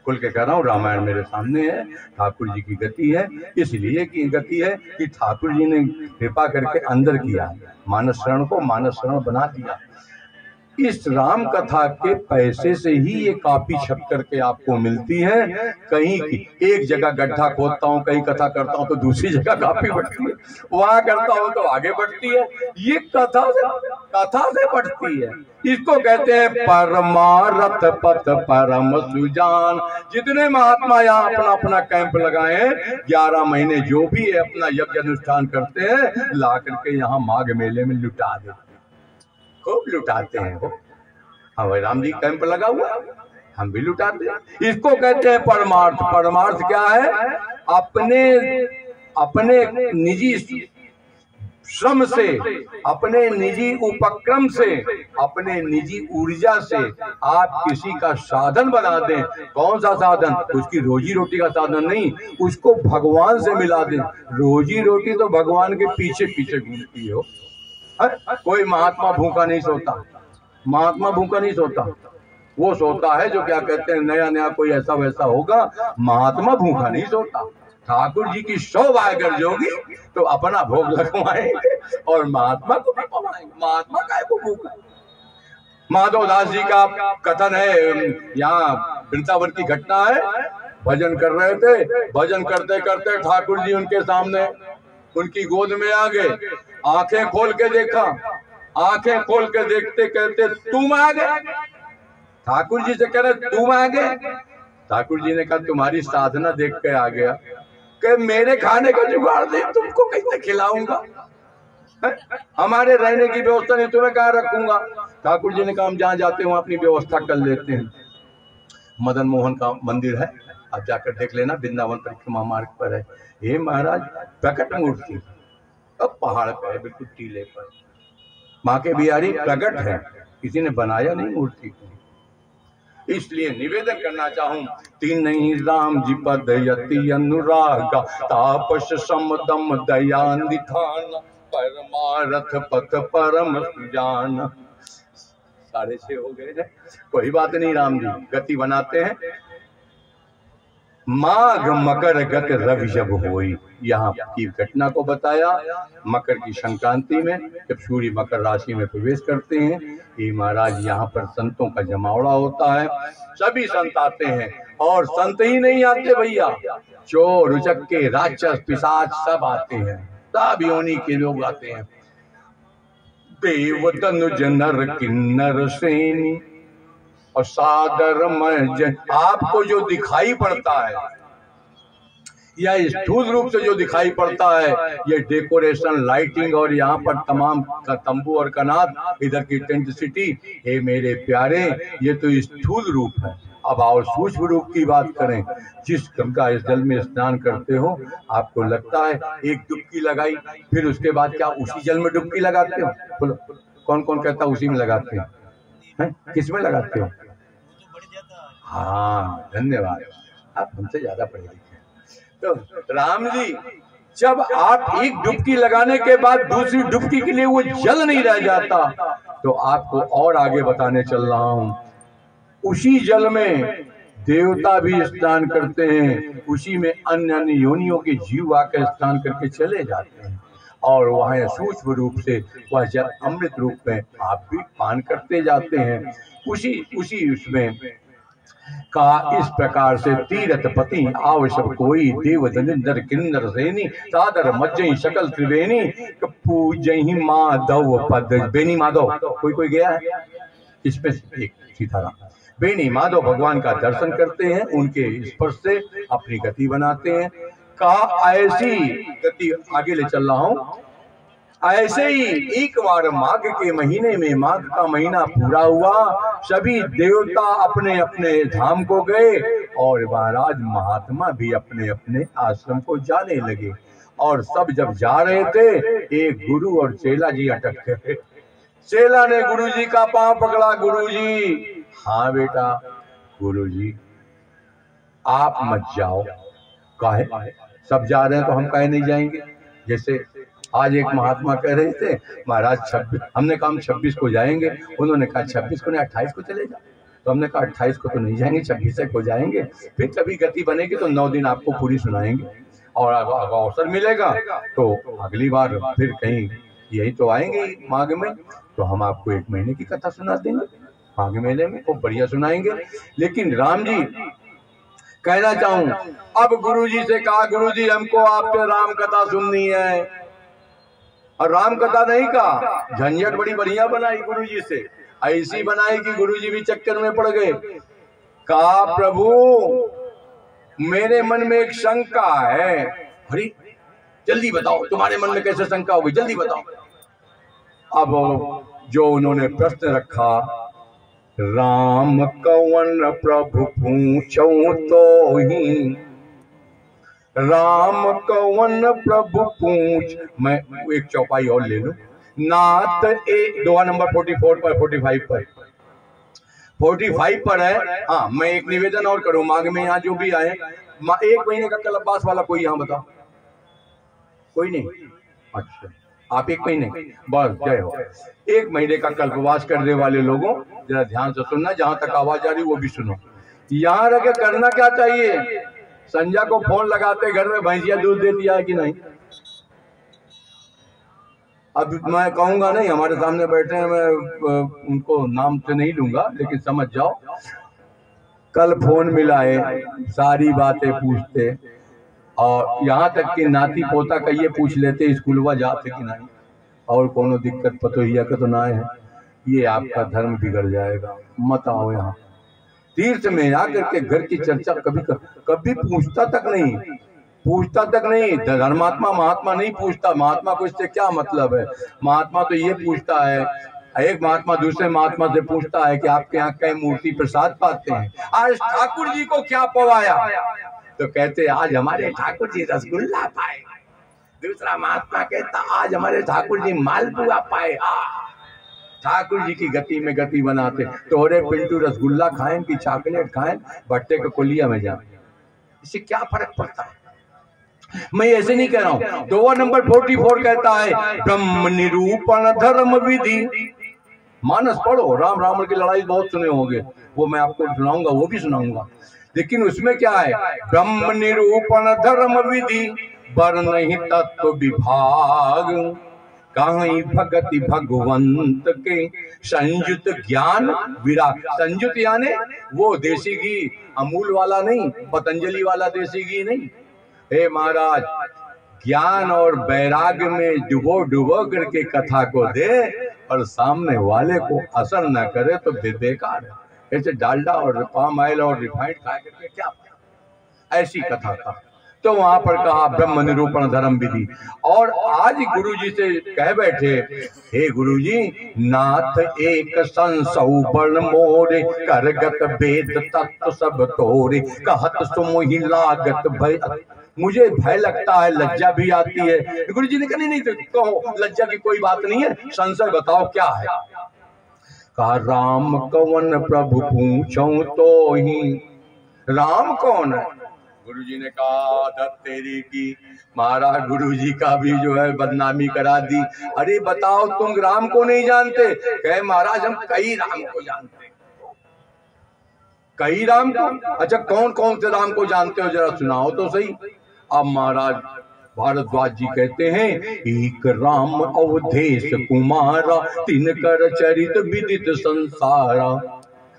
खुल के कह रहा हूं। रामायण मेरे सामने है, ठाकुर जी की गति है, इसलिए की गति है कि ठाकुर जी ने कृपा करके अंदर किया, मानस शरण को मानस शरण बना दिया। इस राम कथा के पैसे से ही ये कॉपी छप करके आपको मिलती है। कहीं की एक जगह गड्ढा खोदता हूँ, कहीं कथा करता हूँ तो दूसरी जगह कॉपी बढ़ती है, वहां करता हूँ तो आगे बढ़ती है, ये कथा से बढ़ती है। इसको कहते हैं परमारथ पथ परम सुजान। जितने महात्मा यहाँ अपना अपना कैंप लगाए, 11 महीने जो भी है अपना यज्ञ अनुष्ठान करते हैं, ला करके यहाँ माघ मेले में लुटा देते, खूब लुटाते हैं वो। हम राम जी कैंप लगा हुआ, हम भी लुटाते हैं। इसको कहते हैं परमार्थ। परमार्थ क्या है? अपने निजी श्रम से, अपने निजी उपक्रम से, अपने निजी ऊर्जा से आप किसी का साधन बना दें। कौन सा साधन? उसकी रोजी रोटी का साधन नहीं, उसको भगवान से मिला दें। रोजी रोटी तो भगवान के पीछे पीछे घूमती हो। कोई महात्मा भूखा नहीं सोता, महात्मा भूखा नहीं सोता, वो सोता है जो क्या कहते हैं नया नया कोई ऐसा वैसा होगा। महात्मा भूखा नहीं सोता। ठाकुर जी की 100 बार गर्ज होगी तो अपना भोग लगवाएंगे और महात्मा को भी पवाएंगे। महात्मा काय को भूखा? माधव दास जी का कथन है, यहाँ वृंदावन की घटना है। भजन कर रहे थे, भजन करते करते ठाकुर जी उनके सामने, उनकी गोद में आ गए। आंखें खोल के देखा, आंखें खोल के देखते कहते तुम आ गए। ठाकुर जी से कह रहे तुम आ गए। ठाकुर जी ने कहा तुम्हारी साधना देख के आ गया। कि मेरे खाने का जुगाड़ नहीं, तुमको कैसे खिलाऊंगा? हमारे रहने की व्यवस्था नहीं, तुम्हें कहाँ रखूंगा? ठाकुर जी ने कहा हम जहाँ जाते हैं अपनी व्यवस्था कर लेते हैं। मदन मोहन का मंदिर है, आप जाकर देख लेना, वृंदावन परिक्रमा मार्ग पर है। हे महाराज, प्रकट मूर्ति अब पहाड़ पर है, बिल्कुल टीले पर। माँ के बिहारी प्रकट है, किसी ने बनाया नहीं मूर्ति को। इसलिए निवेदन करना चाहूं, तीन नहीं राम जी पद यति अनुराग, तापस समदम दया निधान, परमारथ पथ परम सुजान। 6:30 हो गए हैं, कोई बात नहीं, राम जी गति बनाते हैं। माघ मकर गत रवि जब होई, यहाँ की घटना को बताया। मकर की संक्रांति में जब सूर्य मकर राशि में प्रवेश करते हैं, ये महाराज यहाँ पर संतों का जमावड़ा होता है। सभी संत आते हैं, और संत ही नहीं आते भैया, चोर उचक्के राक्षस पिशाच सब आते हैं, सब योनि के लोग आते हैं। देव तनुज नर किन्नर सेनी और सादर मर्जन। आपको जो दिखाई पड़ता है या स्थूल रूप से जो दिखाई पड़ता है, ये डेकोरेशन लाइटिंग और यहाँ पर तमाम तंबू और कनात, इधर की टेंट सिटी, ये मेरे प्यारे ये तो स्थूल रूप है। अब और सूक्ष्म रूप की बात करें, जिस गंगा इस जल में स्नान करते हो, आपको लगता है एक डुबकी लगाई, फिर उसके बाद क्या उसी जल में डुबकी लगाते हो? कौन कौन कहता उसी में लगाते हैं? किस में लगाते हो? हाँ, धन्यवाद, आप हमसे ज्यादा पढ़े लिखे। तो राम जी, जब आप एक डुबकी लगाने के बाद दूसरी डुबकी के लिए वो जल नहीं रह जाता, तो आपको और आगे बताने चल रहा हूं। उसी जल में देवता भी स्नान करते हैं, उसी में अन्य अन्य योनियों के जीव आकर स्नान करके चले जाते हैं, और वहां सूक्ष्म रूप से वह जल अमृत रूप में आप भी पान करते जाते हैं। उसी उसमें का इस प्रकार से तीरथ पति आवश्यक कोई, देव दनिंदर किन्नर सेनी, सादर मज्जई सकल त्रिवेणी, पूजहि माधव पद। बेनी माधव कोई गया है इसमें? एक सीताराम बेनी माधव भगवान का दर्शन करते हैं, उनके स्पर्श से अपनी गति बनाते हैं। का ऐसी गति आगे ले चल रहा हूं, ऐसे ही एक बार माघ के महीने में, माघ का महीना पूरा हुआ, सभी देवता अपने अपने धाम को गए और महाराज महात्मा भी अपने अपने आश्रम को जाने लगे। और सब जब जा रहे थे, एक गुरु और चेला जी अटक गए। चेला ने गुरु जी का पांव पकड़ा। गुरु जी, हाँ बेटा। गुरु जी, आप मत जाओ। काहे? सब जा रहे हैं तो हम काहे नहीं जाएंगे? जैसे आज एक महात्मा कह रहे थे, महाराज 26, हमने कहा हम 26 को जाएंगे। उन्होंने कहा 26 को नहीं, 28 को चले जाओ। तो हमने कहा 28 को तो नहीं जाएंगे, 26 को जाएंगे। फिर कभी गति बनेगी तो 9 दिन आपको पूरी सुनाएंगे, और अगर अवसर मिलेगा तो अगली बार फिर कहीं यही तो आएंगे माघ में, तो हम आपको 1 महीने की कथा सुना देंगे माघ मेले में, खूब बढ़िया सुनाएंगे। लेकिन राम जी, कहना चाहूं, अब गुरुजी से कहा, गुरुजी हमको आपसे राम कथा सुननी है। और राम कथा नहीं कहा, झंझट बड़ी बढ़िया बनाई गुरुजी से, ऐसी बनाई कि गुरुजी भी चक्कर में पड़ गए। कहा, प्रभु मेरे मन में एक शंका है। अरे जल्दी बताओ, तुम्हारे मन में कैसे शंका होगी, जल्दी बताओ। अब जो उन्होंने प्रश्न रखा, राम कवन प्रभु पूछो तो ही, राम कवन प्रभु पूछ। मैं एक चौपाई और ले लूं। नाथ दोहा नंबर 44 पर, 45 पर है। हाँ, मैं एक निवेदन और करूं, माघ में यहाँ जो भी आए, 1 महीने का कल्पवास वाला कोई यहाँ बताओ? कोई नहीं? अच्छा, आप 1 महीने, बस जय हो। 1 महीने का कल्पवास करने वाले लोगों जरा ध्यान से सुनना, जहां तक आवाज आ रही वो भी सुनो। यहाँ रह के करना क्या चाहिए? संजय को फोन लगाते, घर में भैंसिया दूध देती है कि नहीं? अब मैं कहूंगा नहीं, हमारे सामने बैठे हैं, मैं उनको नाम से नहीं लूंगा, लेकिन समझ जाओ। कल फोन मिलाए, सारी बातें पूछते, और यहाँ तक कि नाती पोता का ये पूछ लेते स्कूलवा जाते कि नहीं, और कोनो दिक्कत पतोहिया का तो ना है। ये आपका धर्म बिगड़ जाएगा, मत आओ यहाँ। तीर्थ में आकर के घर की चर्चा कभी पूछता तक नहीं। धर्मात्मा महात्मा नहीं पूछता। महात्मा को इससे क्या मतलब है? महात्मा तो ये पूछता है, एक महात्मा दूसरे महात्मा से पूछता है कि आपके यहाँ कई मूर्ति प्रसाद पाते हैं, आज ठाकुर जी को क्या पवाया? तो कहते आज हमारे ठाकुर जी रसगुल्ला पाए। दूसरा महात्मा कहता आज हमारे ठाकुर जी मालपुआ पाए। ठाकुर जी की गति में गति बनाते, तोरे पिंटू रसगुल्ला खाएं कि चॉकलेट खाएं, भट्टे के कोलिया में जाए, इससे क्या फर्क पड़ता है? मैं ऐसे नहीं कह रहा हूं। दोहा नंबर 44 कहता है, ब्रह्म निरूपण धर्म विधि। मानस पढ़ो, राम रावण की लड़ाई बहुत सुने होंगे, वो मैं आपको सुनाऊंगा, वो भी सुनाऊंगा। लेकिन उसमें क्या है? ब्रह्म निरूपण धर्म विधि, बर नहीं तत्व विभाग, कहीं भगति भगवंत के संयुत ज्ञान विराग। संयुत यानी वो देसी घी, अमूल वाला नहीं, पतंजलि वाला देसी घी नहीं। हे महाराज, ज्ञान और वैराग्य में डुबो करके कथा को दे और सामने वाले को असर न करे तो बेकार है। ऐसे डालडा और पाम ऑयल और रिफाइंड खा करके क्या, ऐसी कथा था। तो वहां पर कहा ब्रह्म निरूपण धर्म विधि। और आज गुरुजी से कह बैठे, हे गुरुजी, नाथ एक संसौ बल मोरे, करगत वेद तत्व सब तोरे, कहत सुमोहि लागत भय। मुझे भय लगता है, लज्जा भी आती है। गुरुजी ने कहा नहीं तो कहो, लज्जा की कोई बात नहीं है, संशय बताओ क्या है? कहा राम कवन प्रभु पूछो तो ही। राम कौन है? गुरुजी ने कहा दत्त तेरी की, महाराज गुरुजी का भी जो है बदनामी करा दी। अरे बताओ, तुम राम को नहीं जानते? कहे महाराज हम कई राम को जानते। कई राम को? अच्छा, कौन कौन से राम को जानते हो, जरा सुनाओ तो सही। अब महाराज भारद्वाज जी कहते हैं, एक राम अवधेश कुमारा, तिनकर चरित विदित संसारा,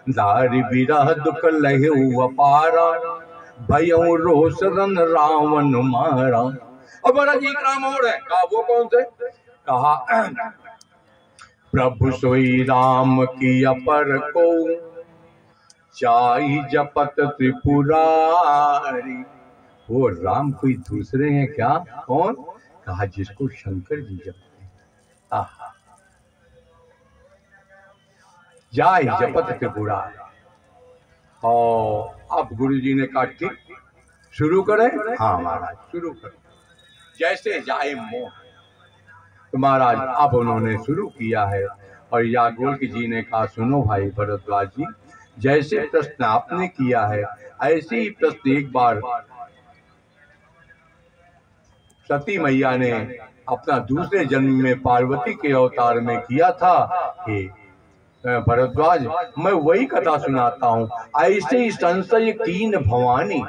दारि विरह दुख लहु अपारा, भयउ रोष रन रावण मारा। अब महाराज एक राम और है। कहा वो कौन से? कहा प्रभु सोई राम की अपर को, चाहि जपत त्रिपुरारी। वो राम कोई दूसरे हैं क्या? कौन? कहा जिसको शंकर जी जपते हैं। जाय जपत त्रिपुरारी। और अब गुरु जी ने कहा ठीक शुरू करें। हाँ महाराज शुरू करें, जैसे जाए मोह। तो महाराज अब उन्होंने शुरू किया है। और याज्ञवल्क्य जी ने कहा सुनो भाई भरद्वाज जी, जैसे प्रश्न आपने किया है ऐसे ही प्रश्न एक बार सती मैया ने अपना दूसरे जन्म में पार्वती के अवतार में किया था। कि भरद्वाज मैं वही कथा सुनाता हूँ, ऐसे ही संशय कीन भवानी।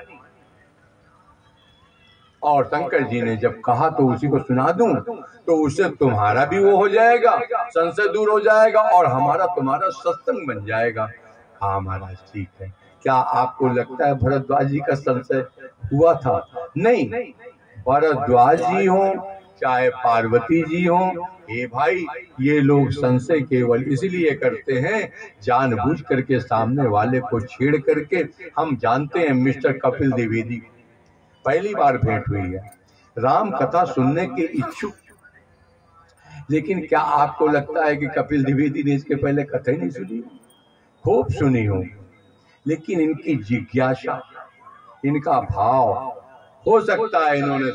और शंकर जी ने जब कहा तो उसी को सुना दूं, तो उससे तुम्हारा भी वो हो जाएगा, संशय दूर हो जाएगा और हमारा तुम्हारा सत्संग बन जाएगा। हाँ महाराज ठीक है। क्या आपको लगता है भरद्वाज जी का संशय हुआ था? नहीं, भरद्वाज जी हो चाहे पार्वती जी हो, हे भाई ये लोग संशय केवल इसलिए करते हैं जानबूझ करके सामने वाले को छेड़ करके। हम जानते हैं मिस्टर कपिल द्विवेदी पहली बार भेंट हुई है, राम कथा सुनने के इच्छुक, लेकिन क्या आपको लगता है कि कपिल द्विवेदी ने इसके पहले कथा ही नहीं सुनी? खूब सुनी हो, लेकिन इनकी जिज्ञासा, इनका भाव, हो सकता है इन्होंने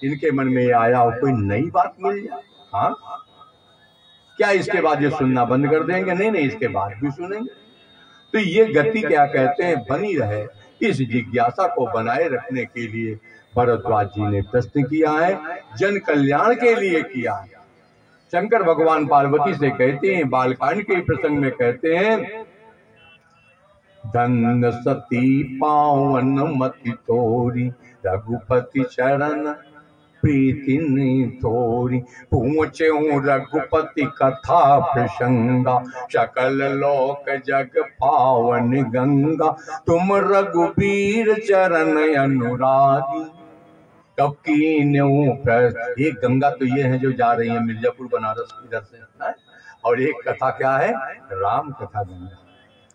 इनके मन में आया हो कोई नई बात मिल जाए। हाँ क्या इसके बाद ये सुनना बंद कर देंगे? नहीं नहीं, इसके बाद भी सुनेंगे। तो ये गति क्या कहते हैं बनी रहे, इस जिज्ञासा को बनाए रखने के लिए भरद्वाज जी ने प्रश्न किया है, जन कल्याण के लिए किया है। शंकर भगवान पार्वती से कहते हैं, बालकांड के प्रसंग में कहते हैं, धन सती पावन मति तोरी रघुपति चरण प्रीति थोरी। पूछे रघुपति कथा प्रसंगा सकल लोक जग पावन गंगा। तुम रघुबीर चरण अनुरागी कब की एक गंगा तो ये है जो जा रही है मिर्जापुर बनारस इधर से है, और एक कथा क्या है? राम कथा गंगा।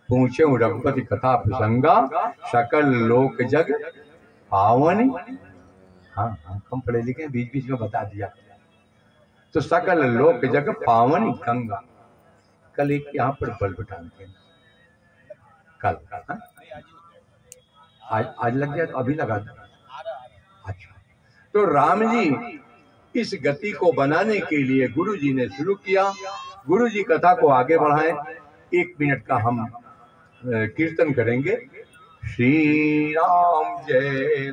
पूछे रघुपति कथा प्रसंगा सकल लोक जग पावन। हाँ हम पढ़े लिखे बीच बीच में बता दिया। तो सकल लोक जग पावन गंगा। कल एक यहाँ पर बल्ब टांगते हैं, कल आज लग गया तो अभी लगा दो। अच्छा, तो राम जी इस गति को बनाने के लिए गुरु जी ने शुरू किया। गुरु जी कथा को आगे बढ़ाएं। 1 मिनट का हम कीर्तन करेंगे। श्री राम जय जय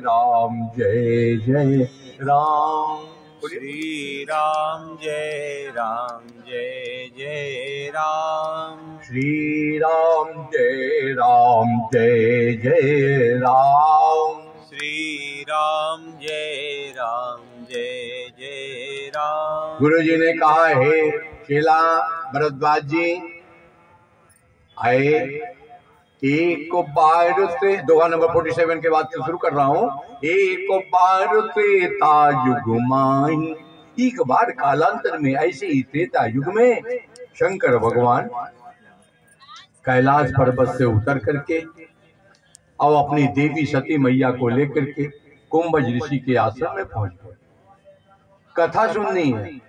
राम। श्री राम जय जय राम। श्री राम जय जय राम। श्री राम जय जय राम। गुरु जी ने कहा, हे चेला भरद्वाज जी, आए एक बार से दोहा नंबर 47 के बाद से शुरू कर रहा हूँ। एक बार त्रेता युग माही, एक बार कालांतर में ऐसे ही त्रेता युग में शंकर भगवान कैलाश पर्वत से उतर करके और अपनी देवी सती मैया को लेकर के कुंभज ऋषि के आश्रम में पहुंच गए। कथा सुननी है।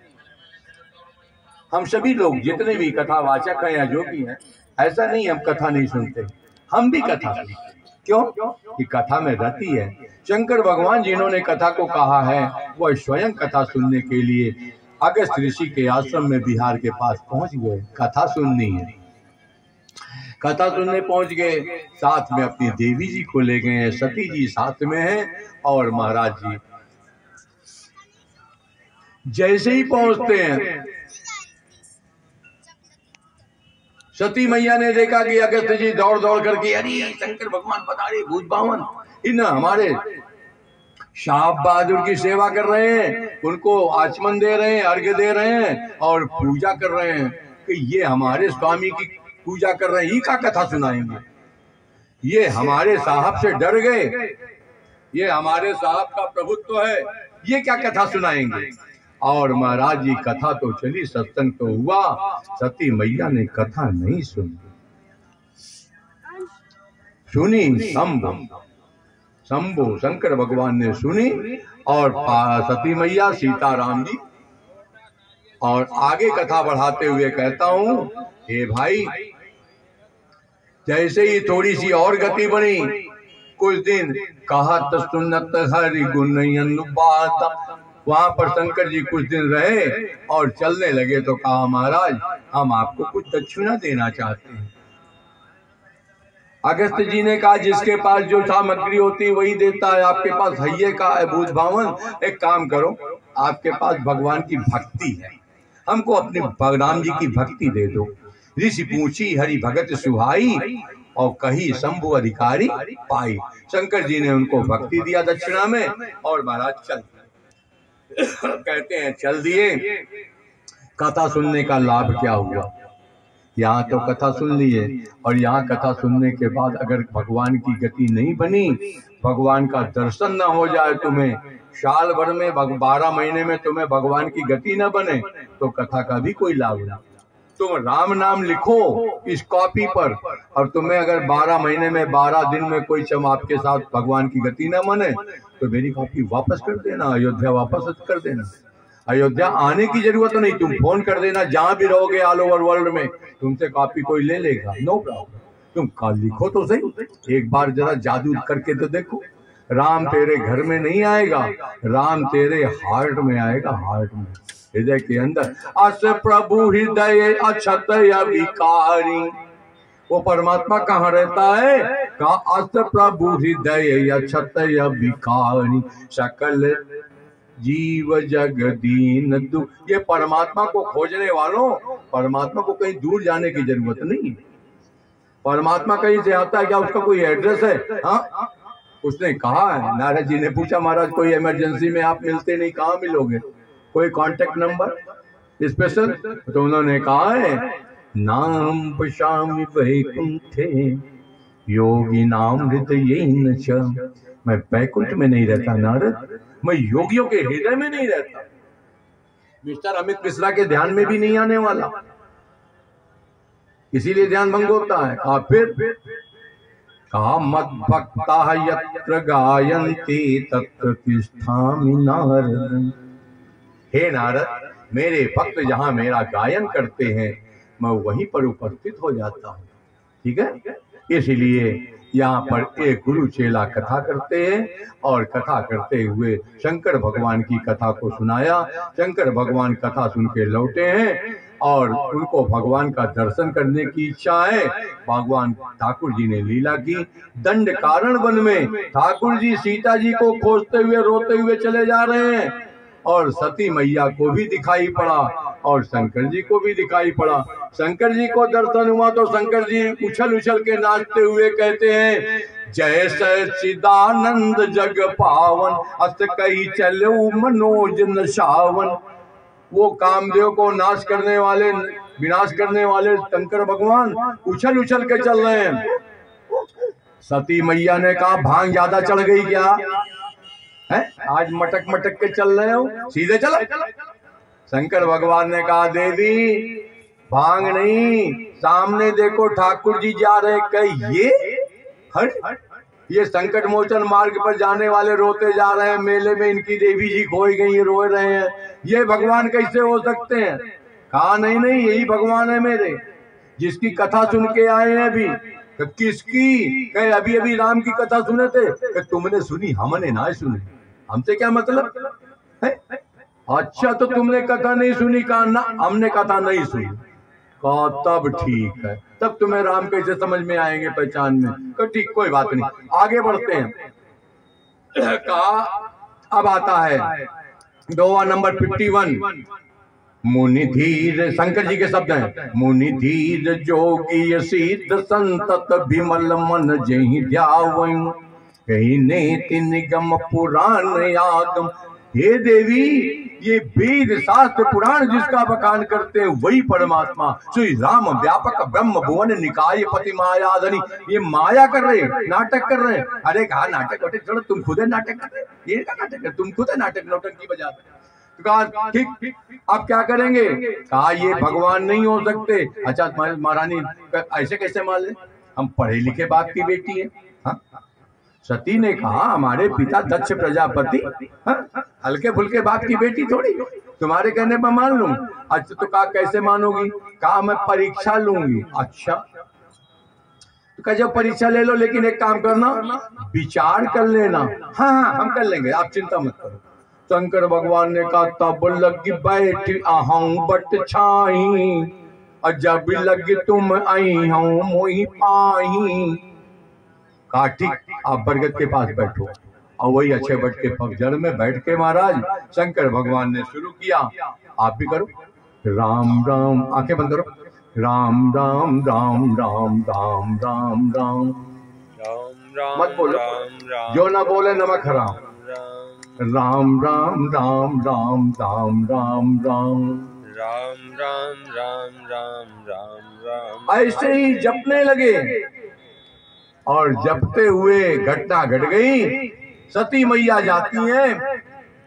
हम सभी लोग जितने भी कथा वाचक हैं या जो भी हैं, ऐसा नहीं हम कथा नहीं सुनते, हम भी कथा सुनते। क्यों? कि कथा में रहती है। शंकर भगवान जिन्होंने कथा को कहा है वह स्वयं कथा सुनने के लिए अगस्त ऋषि के आश्रम में बिहार के पास पहुंच गए। कथा सुननी है, कथा सुनने पहुंच गए। साथ में अपनी देवी जी को ले गए हैं, सती जी साथ में हैं। और महाराज जी जैसे ही पहुंचते हैं, सती मैया ने देखा कि अगस्त जी दौड़ दौड़ करके, अरे शंकर भगवान बता रहे भूत बावन इन हमारे शाह बहादुर की सेवा कर रहे हैं, उनको आचमन दे रहे हैं, अर्घ्य दे रहे हैं और पूजा कर रहे हैं कि ये हमारे स्वामी की पूजा कर रहे हैं, ही का कथा सुनाएंगे। ये हमारे साहब से डर गए, ये हमारे साहब का प्रभुत्व है, ये क्या कथा सुनाएंगे। और महाराज जी कथा तो चली, सत्संग तो हुआ, सती मैया ने कथा नहीं सुनी। शंभु शंकर भगवान ने सुनी और सती मैया सीताराम जी और आगे कथा बढ़ाते हुए कहता हूं, हे भाई, जैसे ही थोड़ी सी और गति बनी, कुछ दिन कहत सुनत हरि गुण अनुबात, वहां पर शंकर जी कुछ दिन रहे और चलने लगे तो कहा, महाराज हम आपको कुछ दक्षिणा देना चाहते हैं। अगस्त जी ने कहा, जिसके पास जो सामग्री होती वही देता है, आपके पास हइये का है भूत भावन, एक काम करो, आपके पास भगवान की भक्ति है, हमको अपने बलराम जी की भक्ति दे दो। ऋषि पूछी हरि भगत सुहाई, और कही शंभु अधिकारी पाई। शंकर जी ने उनको भक्ति दिया दक्षिणा में, और महाराज चल कहते हैं चल दिए। कथा सुनने का लाभ क्या हुआ? यहाँ तो कथा सुन लिए, और यहाँ कथा सुनने के बाद अगर भगवान की गति नहीं बनी, भगवान का दर्शन न हो जाए, तुम्हें साल भर में 12 महीने में तुम्हें भगवान की गति न बने, तो कथा का भी कोई लाभ नहीं। तुम राम नाम लिखो इस कॉपी पर, और तुम्हें अगर 12 महीने में 12 दिन में कोई चम आपके साथ भगवान की गति न बने, तो मेरी कॉपी वापस कर देना, अयोध्या वापस कर देना। अयोध्या आने की जरूरत नहीं, तुम फोन कर देना, जहां भी रहोगे ऑल ओवर वर्ल्ड में, तुमसे कॉपी कोई ले लेगा, नो प्रॉब्लम। तुम कल लिखो तो सही, एक बार जरा जादू करके तो देखो। राम तेरे घर में नहीं आएगा, राम तेरे हार्ट में आएगा, हार्ट में, हृदय के अंदर। अस प्रभु हृदय अछत विकारी, वो परमात्मा कहाँ रहता है? कहा अस प्रभु हृदय अछत विकारी, सकल जीव जग दीन दुख। ये परमात्मा को खोजने वालों, परमात्मा को कहीं दूर जाने की जरूरत नहीं। परमात्मा कहीं से आता है क्या? उसका कोई एड्रेस है? हाँ, उसने कहा है, नारद जी ने पूछा, महाराज कोई इमरजेंसी में आप मिलते नहीं, कहाँ मिलोगे? कोई कांटेक्ट नंबर स्पेशल? तो उन्होंने कहा है, नाम पश्यामि वैकुंठे योगी नाम हृदय च। मैं वैकुंठ में नहीं रहता नारद, मैं योगियों के हृदय में नहीं रहता। मिस्टर अमित मिश्रा के ध्यान में भी नहीं आने वाला, इसीलिए ध्यान भंग होता है। फिर कहा मद भक्ता यत्र गायन्ति तत्र तिष्ठामि नारद। हे नारद, मेरे भक्त जहां मेरा गायन करते हैं, मैं वहीं पर उपस्थित हो जाता हूँ। ठीक है, इसलिए यहाँ पर एक गुरु चेला कथा करते हैं, और कथा करते हुए शंकर भगवान की कथा को सुनाया। शंकर भगवान कथा सुन के लौटे हैं, और उनको भगवान का दर्शन करने की इच्छा है। भगवान ठाकुर जी ने लीला की। दंड कारण वन में ठाकुर जी सीता जी को खोजते हुए रोते हुए चले जा रहे हैं, और सती मैया को भी दिखाई पड़ा, और शंकर जी को भी दिखाई पड़ा। शंकर जी को दर्शन हुआ तो शंकर जी उछल उछल के नाचते हुए कहते हैं, जय सच्चिदानंद जग पावन, अस कही चलो मनोज नशावन। वो कामदेव को नाश करने वाले, विनाश करने वाले शंकर भगवान उछल उछल के चल रहे हैं। सती मैया ने कहा, भांग ज्यादा चढ़ गई क्या है? आज मटक मटक के चल रहे हो, सीधे चलो। शंकर भगवान ने कहा, देवी भांग नहीं, सामने देखो ठाकुर जी जा रहे। कहिए ये संकट मोचन मार्ग पर जाने वाले रोते जा रहे हैं, मेले में इनकी देवी जी खोई गई, ये रो रहे हैं, ये भगवान कैसे हो सकते हैं? कहा नहीं नहीं, यही भगवान है मेरे, जिसकी कथा सुन के आए हैं अभी। तो किसकी? कहे अभी अभी राम की कथा सुने थे। कि तुमने सुनी, हमने ना सुनी, हमसे क्या मतलब है? अच्छा तो तुमने कथा नहीं सुनी? कहा ना, हमने कथा नहीं सुनी। कहा तब ठीक है, तब तुम्हें राम कैसे समझ में आएंगे, पहचान में? तो ठीक, कोई बात नहीं, आगे बढ़ते हैं। कहा अब आता है दोहा नंबर 51। मुनि धीर, शंकर जी के शब्द हैं, मुनि धीर जोगी सिद्ध संतत विमल मन जहि ध्यावैं, कहीं नेति निगम पुराण आगम। हे देवी, ये वेद शास्त्र पुराण जिसका बखान करते हैं वही परमात्मा श्री राम व्यापक ब्रह्म भुवन निकाय पति मायाधनी। ये माया कर रहे, नाटक कर रहे हैं। अरे कहा नाटक वाटक चलो, तुम खुद है नाटक कर रहे, ये क्या नाटक है? तुम खुद है नाटक, नौटंकी बजा। कहा ठीक, आप क्या करेंगे? कहा ये भगवान नहीं हो सकते। अच्छा महारानी ऐसे कैसे मान ले, हम पढ़े लिखे बाप की बेटी है। हाँ? सती ने कहा हमारे पिता दक्ष प्रजापति, हल्के फुल्के बाप की बेटी थोड़ी। तुम्हारे कहने पर मान लूं। अच्छा तो कहा कैसे मानोगी? कहा मैं परीक्षा लूंगी। अच्छा तो कहा जब परीक्षा ले लो, लेकिन एक काम करना, विचार कर लेना। हाँ हाँ हम कर लेंगे, आप चिंता मत करो। शंकर भगवान ने कहा तब लगी बैठ आहूं बट छाई, और जब लगी तुम आई हूं मोही पाई। कहा ठीक, आप बरगद के पास बैठो। और वही अच्छे बट के पगजड़ में बैठ के महाराज शंकर भगवान ने शुरू किया। आप भी करो, राम राम, आंखें बंद करो, राम राम राम राम राम राम राम। मत बोलो, जो ना बोले नमक हराम। राम राम राम राम राम राम राम राम राम राम राम राम राम। ऐसे ही जपने लगे और जपते हुए घटना घट गई। सती मैया जाती हैं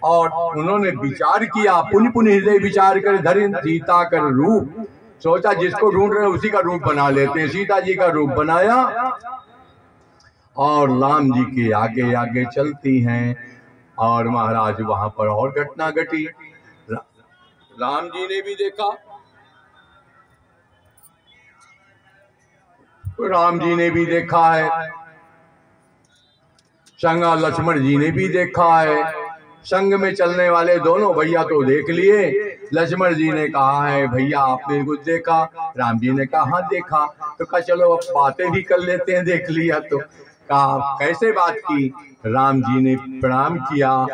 और उन्होंने विचार किया, पुनि पुनि हृदय विचार कर धरि सीता कर रूप। सोचा जिसको ढूंढ रहे उसी का रूप बना लेते हैं। सीता जी का रूप बनाया और राम जी के आगे आगे चलती हैं। और महाराज वहां पर और घटना घटी। राम जी ने भी देखा, राम जी ने भी देखा है, संगा लक्ष्मण जी ने भी देखा है। संग में चलने वाले दोनों भैया तो देख लिए। लक्ष्मण जी ने कहा है भैया आपने कुछ देखा? राम जी ने कहा हाँ देखा। तो कहा चलो अब बातें भी कर लेते हैं, देख लिया तो। कहा कैसे बात की? राम जी ने प्रणाम किया,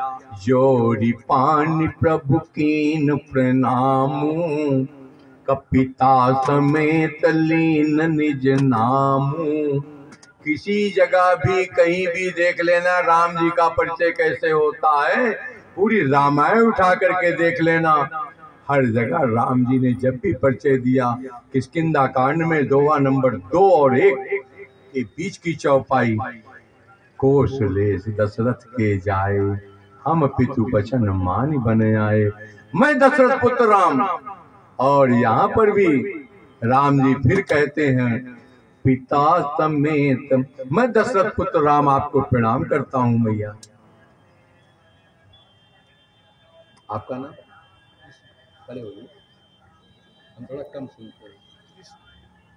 जोड़ी पानी प्रभु कीन प्रणाम, कपिता समेत लीन निज नाम। किसी जगह भी कहीं भी देख लेना राम जी का परिचय कैसे होता है, पूरी रामायण उठा करके देख लेना। हर जगह राम जी ने जब भी परिचय दिया, किष्किंधा कांड में दोहा नंबर 2 और 1 के बीच की चौपाई, कौशलेश दशरथ के जाए, हम पितु बचन मान बने आए, मैं दशरथ पुत्र राम। और यहाँ पर भी राम जी फिर कहते हैं पिता समेत, मैं दशरथ पुत्र राम आपको प्रणाम करता हूं मैया। आपका नाम? खड़े हो, हम थोड़ा कम सुनते हैं।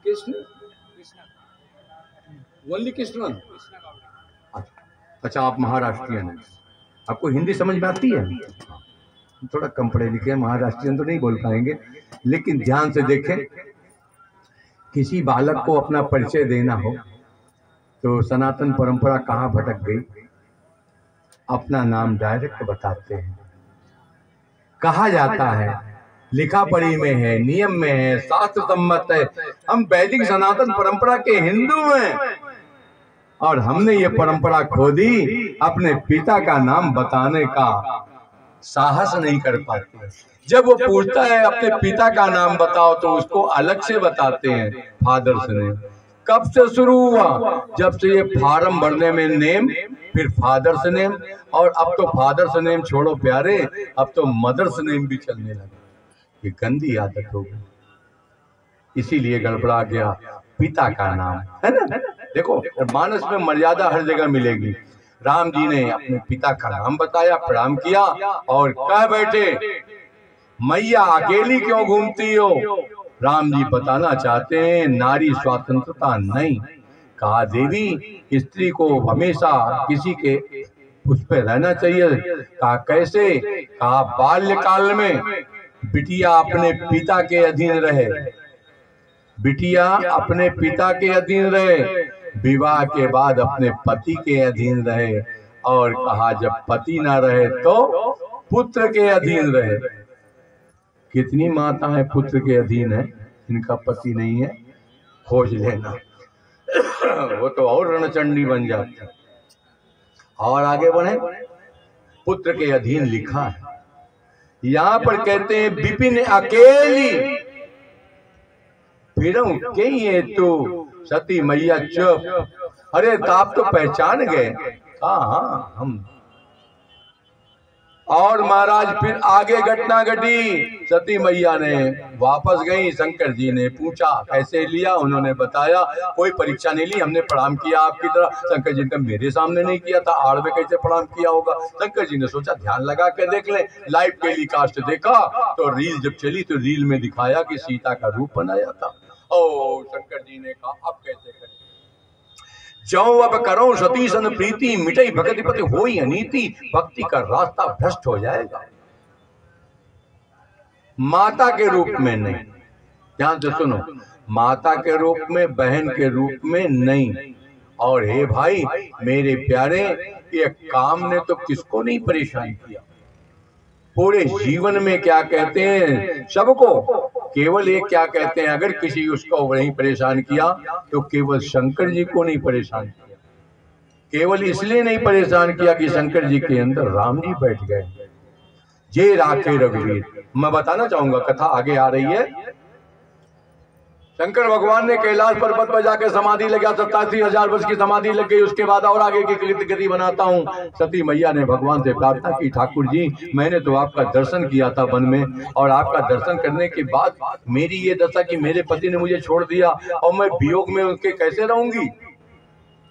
कृष्ण, ओनली कृष्ण। अच्छा आप महाराष्ट्रियन हैं, आपको हिंदी समझ में आती है? थोड़ा कम पढ़े लिखे, महाराष्ट्रियन तो नहीं बोल पाएंगे, लेकिन ध्यान से देखें। किसी बालक को अपना परिचय देना हो तो सनातन परंपरा कहाँ भटक गई? अपना नाम डायरेक्ट बताते हैं। कहा जाता है, लिखा पढ़ी में है, नियम में है, शास्त्र सम्मत है। हम वैदिक सनातन परंपरा के हिंदू हैं और हमने ये परंपरा खो दी। अपने पिता का नाम बताने का साहस नहीं कर पाते। जब वो पूछता है अपने पिता का नाम बताओ तो उसको अलग से बताते हैं, फादर्स नेम। कब से शुरू हुआ? जब से ये फॉर्म भरने में नेम, फिर फादर्स नेम, और अब तो फादर्स नेम छोड़ो प्यारे, अब तो मदर्स नेम भी चलने लगा। ये गंदी आदत हो गई, इसीलिए गड़बड़ा गया पिता का नाम, है ना। देखो मानस में मर्यादा हर जगह मिलेगी। राम जी ने अपने पिता का नाम बताया, प्रणाम किया और कह बैठे मैया अकेली क्यों घूमती हो? राम जी बताना चाहते हैं नारी स्वतंत्रता नहीं। कहा देवी स्त्री को हमेशा किसी के उस पे रहना चाहिए। कहा कैसे? कहा बाल्यकाल में बिटिया अपने पिता के अधीन रहे, बिटिया अपने पिता के अधीन रहे, विवाह के बाद अपने पति के अधीन रहे, और कहा जब पति ना रहे तो पुत्र के अधीन रहे। कितनी माताएं पुत्र के अधीन है, इनका पति नहीं है, खोज लेना। वो तो और रणचंडी बन जाती। और आगे बढ़े, पुत्र के अधीन लिखा है। यहाँ पर कहते हैं विपिन अकेली फिर के ये तो सती मैया चुप। अरे तो आप तो पहचान गए? हाँ हम। और महाराज फिर आगे घटना घटी। सती मैया ने वापस गई, शंकर जी ने पूछा कैसे लिया, उन्होंने बताया कोई परीक्षा नहीं ली, हमने प्रणाम किया आपकी तरह। शंकर जी ने मेरे सामने नहीं किया था, आड़ में कैसे प्रणाम किया होगा। शंकर जी ने सोचा ध्यान लगा के देख ले, लाइव टेलीकास्ट देखा तो रील जब चली तो रील में दिखाया कि सीता का रूप बनाया था। ओ शंकर जी ने कहा अब कैसे करें, जो अब करो सती सन प्रीति, मिटई भगति पति होई अनीति, भक्ति का रास्ता भ्रष्ट हो जाएगा। माता के रूप में नहीं, ध्यान से सुनो, माता के रूप में, बहन के रूप में नहीं। और हे भाई मेरे प्यारे, ये काम ने तो किसको नहीं परेशान किया पूरे जीवन में। क्या कहते हैं सबको, केवल एक क्या कहते हैं, अगर किसी उसको नहीं परेशान किया तो केवल शंकर जी को नहीं परेशान किया। केवल इसलिए नहीं परेशान किया कि शंकर जी के अंदर राम जी बैठ गए। जे राखे रघुवीर, मैं बताना चाहूंगा, कथा आगे आ रही है। शंकर भगवान ने कैलाश पर्वत पर जाकर समाधि लगा, 87,000 वर्ष की समाधि लग गई। उसके बाद और आगे की गति बनाता हूँ। सती मैया ने भगवान से प्रार्थना की, ठाकुर जी मैंने तो आपका दर्शन किया था वन में, और आपका दर्शन करने के बाद मेरी ये दशा कि मेरे पति ने मुझे छोड़ दिया और मैं वियोग में उनके कैसे रहूंगी।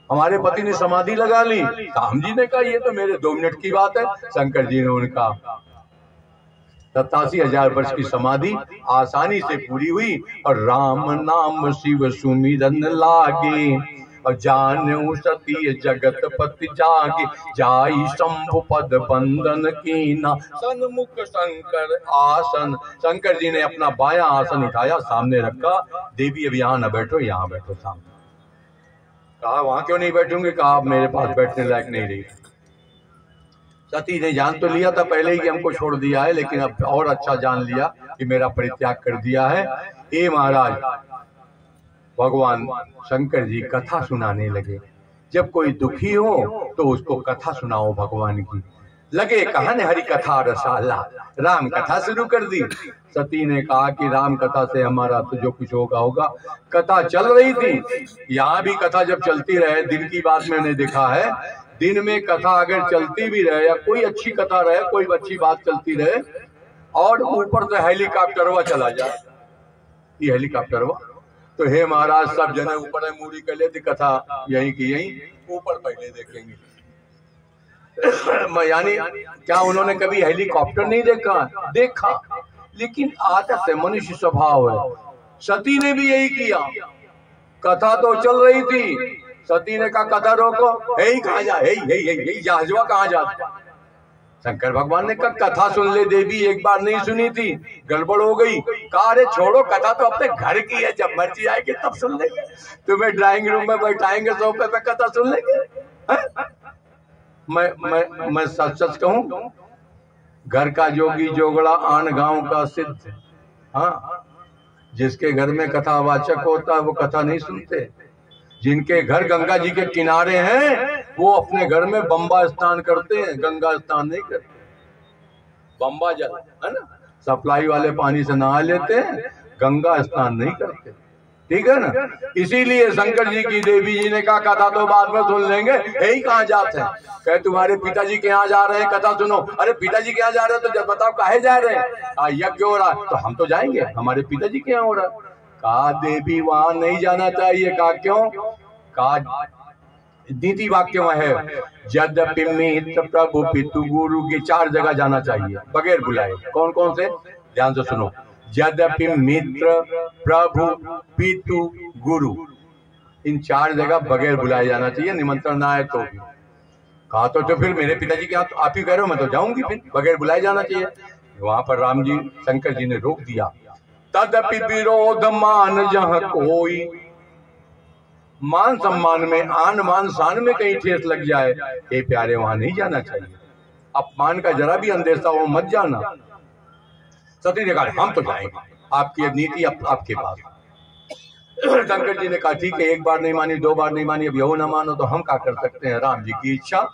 हमारे पति ने समाधि लगा ली। राम जी ने कहा ये तो मेरे 2 मिनट की बात है। शंकर जी ने उनका 87,000 वर्ष की समाधि आसानी से पूरी हुई, और राम नाम शिव सुमिरन लागे, और जानऊ सती जगत पति जागे, जाई शंभु पद बंदन कीना, सन्मुख शंकर आसन। शंकर जी ने अपना बायां आसन उठाया, सामने रखा, देवी अब यहाँ न बैठो, यहाँ बैठो सामने। कहा वहां क्यों नहीं बैठूंगी, कहा आप मेरे पास बैठने लायक नहीं रही। सती ने जान तो लिया था पहले ही कि हमको छोड़ दिया है, लेकिन अब और अच्छा जान लिया कि मेरा परित्याग कर दिया है। ए महाराज, भगवान शंकर जी कथा सुनाने लगे। जब कोई दुखी हो तो उसको कथा सुनाओ भगवान की। लगे कहन हरि कथा रसाला, राम कथा शुरू कर दी। सती ने कहा कि राम कथा से हमारा तो जो कुछ होगा होगा। कथा चल रही थी, यहाँ भी कथा जब चलती रहे, दिन की बात मैंने देखा है, दिन में कथा अगर चलती भी रहे या कोई अच्छी कथा रहे, कोई अच्छी बात चलती रहे, और ऊपर से हेलीकॉप्टरवा चला जाए, ये हेलीकॉप्टरवा, तो हे महाराज सब जने ऊपर मूड़ी कर लेती, कथा यहीं की यहीं ऊपर पहले देखेंगे। यानी क्या उन्होंने कभी हेलीकॉप्टर नहीं देखा? देखा, लेकिन आदत है, मनुष्य स्वभाव है। सती ने भी यही किया। कथा तो चल रही थी, सती ने कहा कथा रोको, यही कहाँ जा, यही जहाजवा कहाँ जाता। शंकर भगवान ने कहा कथा सुन ले देवी, एक बार नहीं सुनी थी, गड़बड़ हो गई। कहा अरे छोड़ो, कथा तो अपने घर की है, जब मर्जी आएगी तब सुन लेंगे, तुम्हें ड्राइंग रूम में बैठाएंगे, सोफे पे कथा सुन लेंगे। मैं सच सच कहूं, घर का जोगी जोगड़ा आन गांव का सिद्ध। हाँ, जिसके घर में कथावाचक होता है वो कथा नहीं सुनते। जिनके घर गंगा जी के किनारे हैं वो अपने घर में बम्बा स्नान करते हैं, गंगा स्नान नहीं करते। बम्बा जल है ना, सप्लाई वाले पानी से नहा लेते हैं, गंगा स्नान नहीं करते, ठीक है ना। इसीलिए शंकर जी की देवी जी ने कहा कथा तो बाद में सुन लेंगे, यही कहाँ जाते हैं। कहे तुम्हारे पिताजी के यहाँ जा रहे हैं, कथा सुनो। अरे पिताजी के यहाँ जा रहे हैं तो जब बताओ काहे जा रहे हैं, यज्ञ हो रहा है तो हम तो जाएंगे, हमारे पिताजी के यहाँ हो रहा है। कहा देवी वहां नहीं जाना चाहिए। कहा क्यों? कहा नीति वाक्य में है, यद्यपि मित्र प्रभु पितु गुरु की 4 जगह जाना चाहिए बगैर बुलाए। कौन कौन से? ध्यान से सुनो, यद्यपि मित्र प्रभु पितु गुरु, इन 4 जगह बगैर बुलाए जाना चाहिए, निमंत्रण ना आए तो भी। कहा तो फिर मेरे पिताजी के यहाँ तो आप ही कह रहे हो, मैं तो जाऊंगी, फिर बगैर बुलाए जाना चाहिए। वहां पर राम जी शंकर जी ने रोक दिया। तदपि विरोध मान जहाँ कोई, मान सम्मान में, आन मान शान में कहीं ठेस लग जाए, ये प्यारे वहां नहीं जाना चाहिए। अपमान का जरा भी अंदेशा हो मत जाना। सती ने कहा हम तो जाएंगे, आपकी नीति आपके पास। शंकर जी ने कहा ठीक है, 1 बार नहीं मानी, 2 बार नहीं मानी, अब यहो ना मानो तो हम क्या कर सकते हैं, राम जी की इच्छा।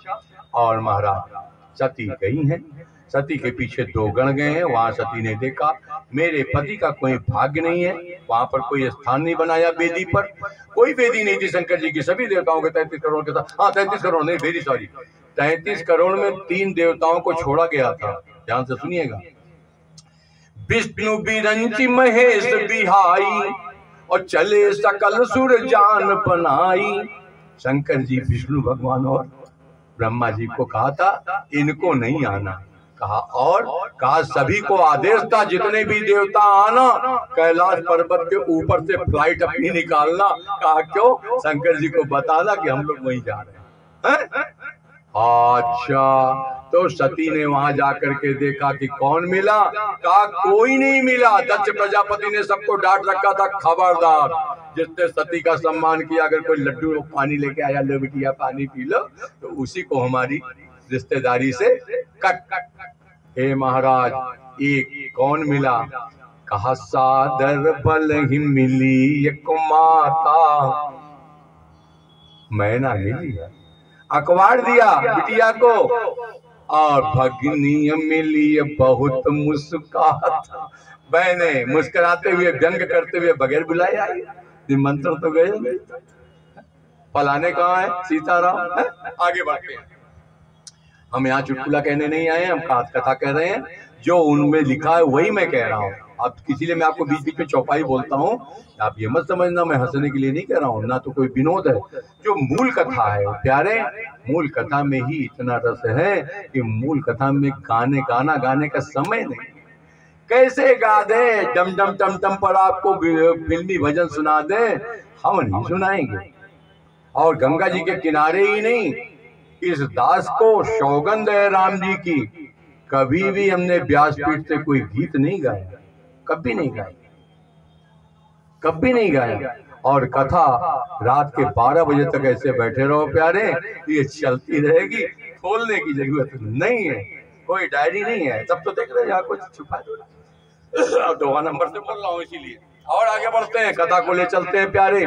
और महाराज सती गई हैं, सती के पीछे 2 गण गए हैं। वहां सती ने देखा मेरे पति का कोई भाग्य नहीं है, वहां पर कोई स्थान नहीं बनाया वेदी पर, कोई वेदी नहीं थी शंकर जी की, सभी देवताओं के 33 करोड़ के साथ, हाँ 33 करोड़ नहीं, वेरी सॉरी, 33 करोड़ में 3 देवताओं को छोड़ा गया था। ध्यान से सुनिएगा, विष्णु बिरंची महेश बिहाई और चले सकल सुर जान बनाई। शंकर जी विष्णु भगवान और ब्रह्मा जी को कहा था इनको नहीं आना, कहा और कहा सभी को आदेश था जितने भी देवता आना कैलाश पर्वत के ऊपर से फ्लाइट अपनी निकालना। कहा क्यों? शंकर जी को बताना कि हम लोग वहीं जा रहे हैं। अच्छा, तो सती ने वहां जाकर के देखा कि कौन मिला? कहा कोई नहीं मिला। दक्ष प्रजापति ने सबको डांट रखा था, खबरदार जिसने सती का सम्मान किया, अगर कोई लड्डू पानी लेके आया, लो बिटिया पानी पी लो, तो उसी को हमारी रिश्तेदारी से कट। हे महाराज एक कौन मिला? कहा सादर बल ही मिली एक माता, मैना मिली, अखबार दिया बिटिया को, और भगनी मिली बहुत मुस्कुरात। बहने मुस्कुराते हुए व्यंग करते हुए बगैर बुलाए आई, निमंत्रण तो गए नहीं। फलाने कहाँ है? सीताराम है? आगे बढ़ते हैं, हम यहाँ चुटकुला कहने नहीं आए, हम कथा कह रहे हैं। जो उनमें लिखा है वही मैं कह रहा हूँ। अब इसीलिए मैं आपको बीच बीच में चौपाई बोलता हूँ, आप ये मत समझना मैं हंसने के लिए नहीं कह रहा हूँ, ना तो कोई विनोद है। जो मूल कथा है प्यारे, मूल कथा में ही इतना रस है कि मूल कथा में गाना गाने का समय नहीं। कैसे गा दे, डम डम टम टम पर आपको फिल्मी भजन सुना दे, हम नहीं सुनाएंगे। और गंगा जी के किनारे ही नहीं, इस दास को सौगंध है राम जी की, कभी भी हमने व्यासपीठ से कोई गीत नहीं गाया, कभी नहीं गाया, कभी नहीं गाया। और कथा रात के 12 बजे तक ऐसे बैठे रहो प्यारे, ये चलती रहेगी, खोलने की जरूरत नहीं है, कोई डायरी नहीं है। तब तो देख रहे हैं यहाँ कुछ छुपा दो, 2 नंबर से बोल रहा हूँ इसीलिए। और आगे बढ़ते हैं, कथा को ले चलते हैं प्यारे।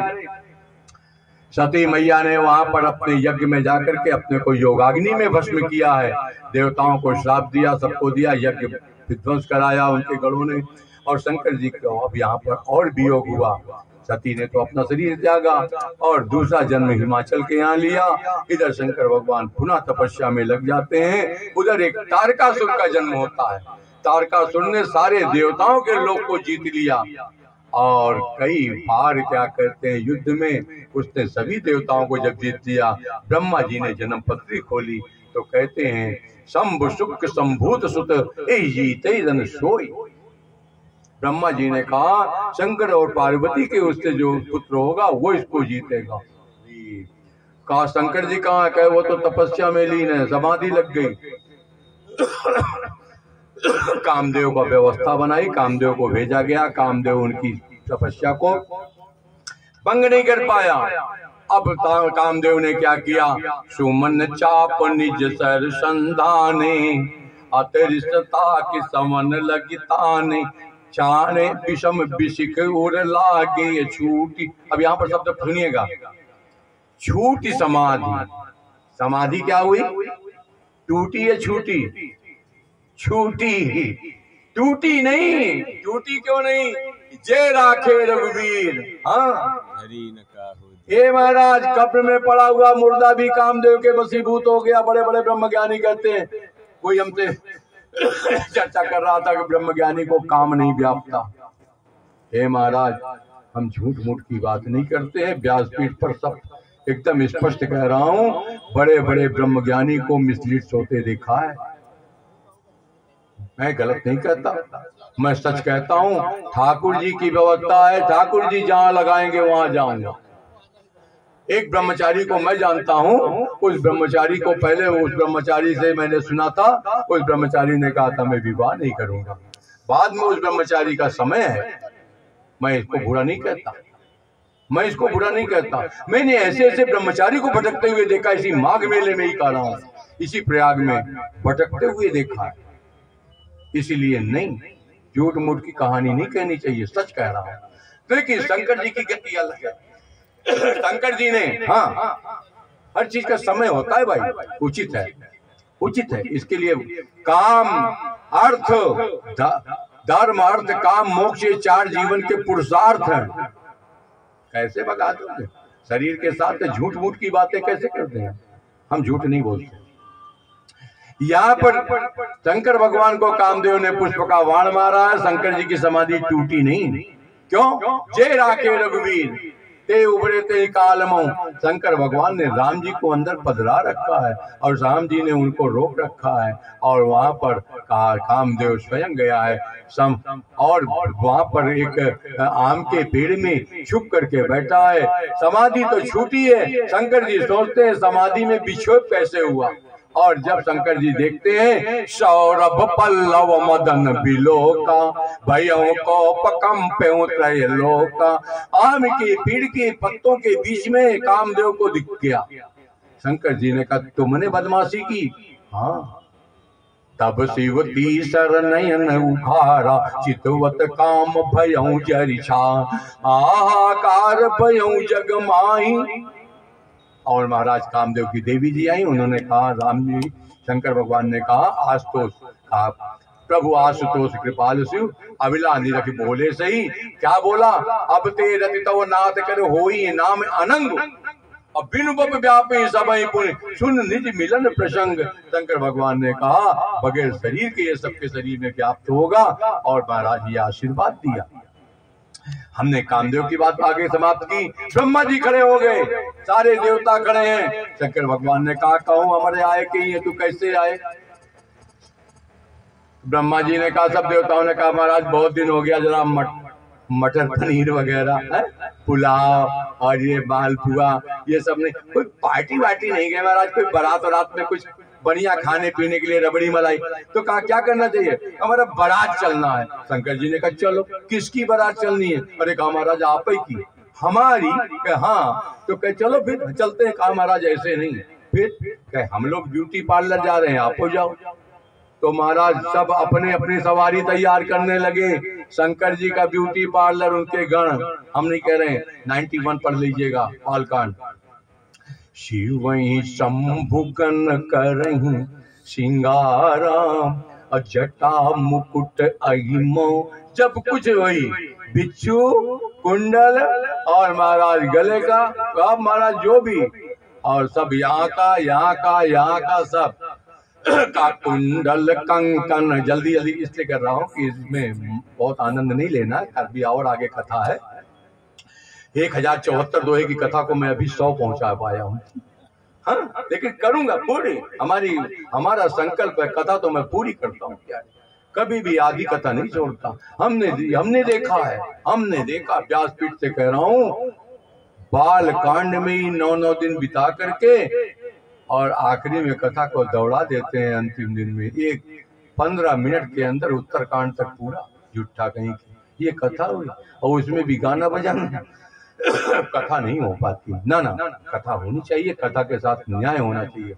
सती मैया ने वहां पर अपने यज्ञ में जाकर के अपने को योगाग्नि में भस्म किया है, देवताओं को श्राप दिया, सबको दिया, यज्ञ विध्वंस कराया उनके गणों ने। और शंकर जी को अब यहाँ पर और वियोग हुआ। सती ने तो अपना शरीर त्यागा और दूसरा जन्म हिमाचल के यहाँ लिया। इधर शंकर भगवान पुनः तपस्या में लग जाते हैं, उधर एक तारकासुर का जन्म होता है। तारकासुर ने सारे देवताओं के लोक को जीत लिया और कई बार क्या कहते हैं युद्ध में उसने सभी देवताओं को जब जीत दिया, ब्रह्मा जी ने जन्म पत्री खोली तो कहते हैं शंभु शुक्र संभूत सुत जीते जन सोई। ब्रह्मा जी ने कहा शंकर और पार्वती के उससे जो पुत्र होगा वो इसको जीतेगा। कहा शंकर जी कहाँ है? कहे वो तो तपस्या में लीन है, समाधि लग गई। कामदेव का व्यवस्था बनाई, कामदेव को भेजा गया, कामदेव उनकी तपस्या को भंग नहीं कर पाया। अब कामदेव ने क्या किया? सुमन चाप निज सर संधाने, अतरिष्टता की समन लगिताने, चाने विषम विशिख उर लागे छूटी। अब यहाँ पर शब्द सुनिएगा, छूटी समाधि। समाधि क्या हुई? टूटी या छूटी? छूटी, टूटी नहीं। टूटी क्यों नहीं? जय राखे रघुवीर। हाँ हे महाराज, कब्र में पड़ा हुआ मुर्दा भी कामदेव के वशीभूत हो गया। बड़े बड़े ब्रह्मज्ञानी कहते हैं, कोई हमसे चर्चा कर रहा था कि ब्रह्मज्ञानी को काम नहीं व्यापता। हे महाराज, हम झूठ मूठ की बात नहीं करते हैं, व्यासपीठ पर सब एकदम स्पष्ट कह रहा हूँ, बड़े बड़े ब्रह्मज्ञानी को मिसलीड होते देखा है। मैं गलत नहीं कहता, मैं सच कहता हूँ। ठाकुर जी की व्यवस्था है, ठाकुर जी जहाँ लगाएंगे वहां जाऊंगा। एक ब्रह्मचारी को मैं जानता हूँ, उस ब्रह्मचारी को पहले उस ब्रह्मचारी से मैंने सुना था, उस ब्रह्मचारी ने कहा था मैं विवाह नहीं करूंगा। बाद में उस ब्रह्मचारी का समय है, मैं इसको बुरा नहीं कहता, मैं इसको बुरा नहीं कहता। मैंने ऐसे ऐसे ब्रह्मचारी को भटकते हुए देखा, इसी माघ मेले में ही कह रहा हूँ, इसी प्रयाग में भटकते हुए देखा है। इसीलिए नहीं, झूठ मूठ की कहानी नहीं कहनी चाहिए, सच कह रहा हूँ। देखिए शंकर जी की गति अलग है। शंकर जी ने, हाँ, हर चीज का समय होता है भाई, उचित है, उचित है। इसके लिए काम अर्थ धर्म अर्थ काम मोक्ष, ये 4 जीवन के पुरुषार्थ हैं। कैसे भगा दोगे शरीर के साथ? झूठ मूठ की बातें कैसे करते हैं? हम झूठ नहीं बोलते, यहाँ पर शंकर भगवान को कामदेव ने पुष्प का बाण मारा है, शंकर जी की समाधि टूटी नहीं। क्यों? जय राखे रघुवीर ते उभरे ते कालमो। शंकर भगवान ने राम जी को अंदर पधरा रखा है और राम जी ने उनको रोक रखा है, और वहां पर कामदेव स्वयं गया है और वहां पर एक आम के पेड़ में छुप करके बैठा है। समाधि तो छूटी है। शंकर जी सोचते हैं समाधि में विक्षोभ कैसे हुआ, और जब शंकर जी देखते हैं सौरभ पल्लव मदन बिलोका भयों को पकंपे त्रैलोका। आम के पेड़ के पत्तों के बीच में कामदेव को दिख गया। शंकर जी ने कहा तुमने बदमाशी की? हाँ। तब शिव तीसर नयन उखारा चितवत काम भयों जरिछा आहाकार भयों जग माही। और महाराज कामदेव की देवी जी आई, उन्होंने कहा राम जी, शंकर भगवान ने कहा आशुतोष, प्रभु आशुतोष कृपाल शिव अविला निरख बोले सही। क्या बोला? अब ते रति तव नाथ कर होई नाम अनंग अब बिनु बप व्यापे सबई पुण्य सुन निज मिलन प्रसंग। शंकर भगवान ने कहा बगैर शरीर के ये सबके शरीर में व्याप्त होगा, और महाराज ये आशीर्वाद दिया। हमने कामदेव की बात आगे समाप्त की। ब्रह्मा जी खड़े हो गए, सारे देवता खड़े हैं। शंकर भगवान ने कहा कहूं हमारे आए कि ये तू कैसे आए? ब्रह्मा जी ने कहा, सब देवताओं ने कहा महाराज बहुत दिन हो गया, जरा मटर पनीर वगैरह है, पुलाव और ये मालपुआ ये सब नहीं, कोई पार्टी वार्टी नहीं गए महाराज, कोई बारात में कुछ बढ़िया खाने पीने के लिए रबड़ी मलाई। तो कहा क्या करना चाहिए? हमारा बारात चलना है। शंकर जी ने कहा चलो। किसकी बारात चलनी है? अरे कहा महाराज आप ही की। हमारी? हाँ। तो कहे चलो फिर चलते हैं। कहा महाराज ऐसे नहीं। फिर कहे हम लोग ब्यूटी पार्लर जा रहे हैं, आप हो जाओ। तो महाराज सब अपने अपनी सवारी तैयार करने लगे। शंकर जी का ब्यूटी पार्लर, उनके गण, हम नहीं कह रहे हैं, 91 पढ़ लीजिएगा बालकांड। शिवई शंभुगन करहीं सिंगारा जटा मुकुट अहिमो। जब कुछ वही बिच्छू कुंडल और महाराज गले का, अब महाराज जो भी, और सब यहाँ का सब का कुंडल कंकन। जल्दी इसलिए कर रहा हूँ कि इसमें बहुत आनंद नहीं लेना, अभी और आगे कथा है। 1074 दोहे की कथा को मैं अभी 100 पहुंचा पाया हूँ। हाँ, लेकिन करूंगा पूरी। हमारा संकल्प है, कथा तो मैं पूरी करता हूँ। क्या कभी भी आधी कथा नहीं छोड़ता। हमने देखा व्यासपीठ से कह रहा हूँ, बाल कांड में ही 9 दिन बिता करके और आखिरी में कथा को दौड़ा देते हैं। अंतिम दिन में 15 मिनट के अंदर उत्तरकांड तक पूरा जुट्ठा कहीं की ये कथा हुई, और उसमें भी गाना बजाना। कथा नहीं हो पाती। ना कथा होनी चाहिए, कथा के साथ न्याय होना चाहिए।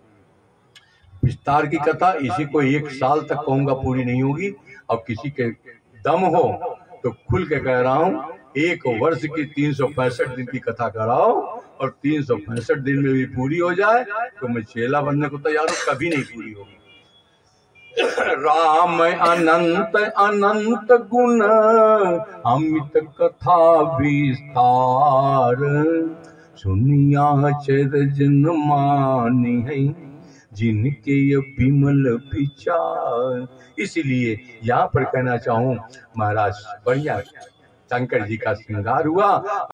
विस्तार की कथा इसी को 1 साल तक कहूंगा पूरी नहीं होगी। अब किसी के दम हो तो खुल के कह रहा हूँ, 1 वर्ष की 365 दिन की कथा कराओ और 365 दिन में भी पूरी हो जाए तो मैं चेला बनने को तैयार हूँ। कभी नहीं पूरी होगी। राम अनंत अनंत गुण अमित कथा विस्तार सुनिया चरजन मानी है जिनके ये विमल विचार। इसलिए यहाँ पर कहना चाहूँ महाराज बढ़िया शंकर जी का श्रृंगार हुआ।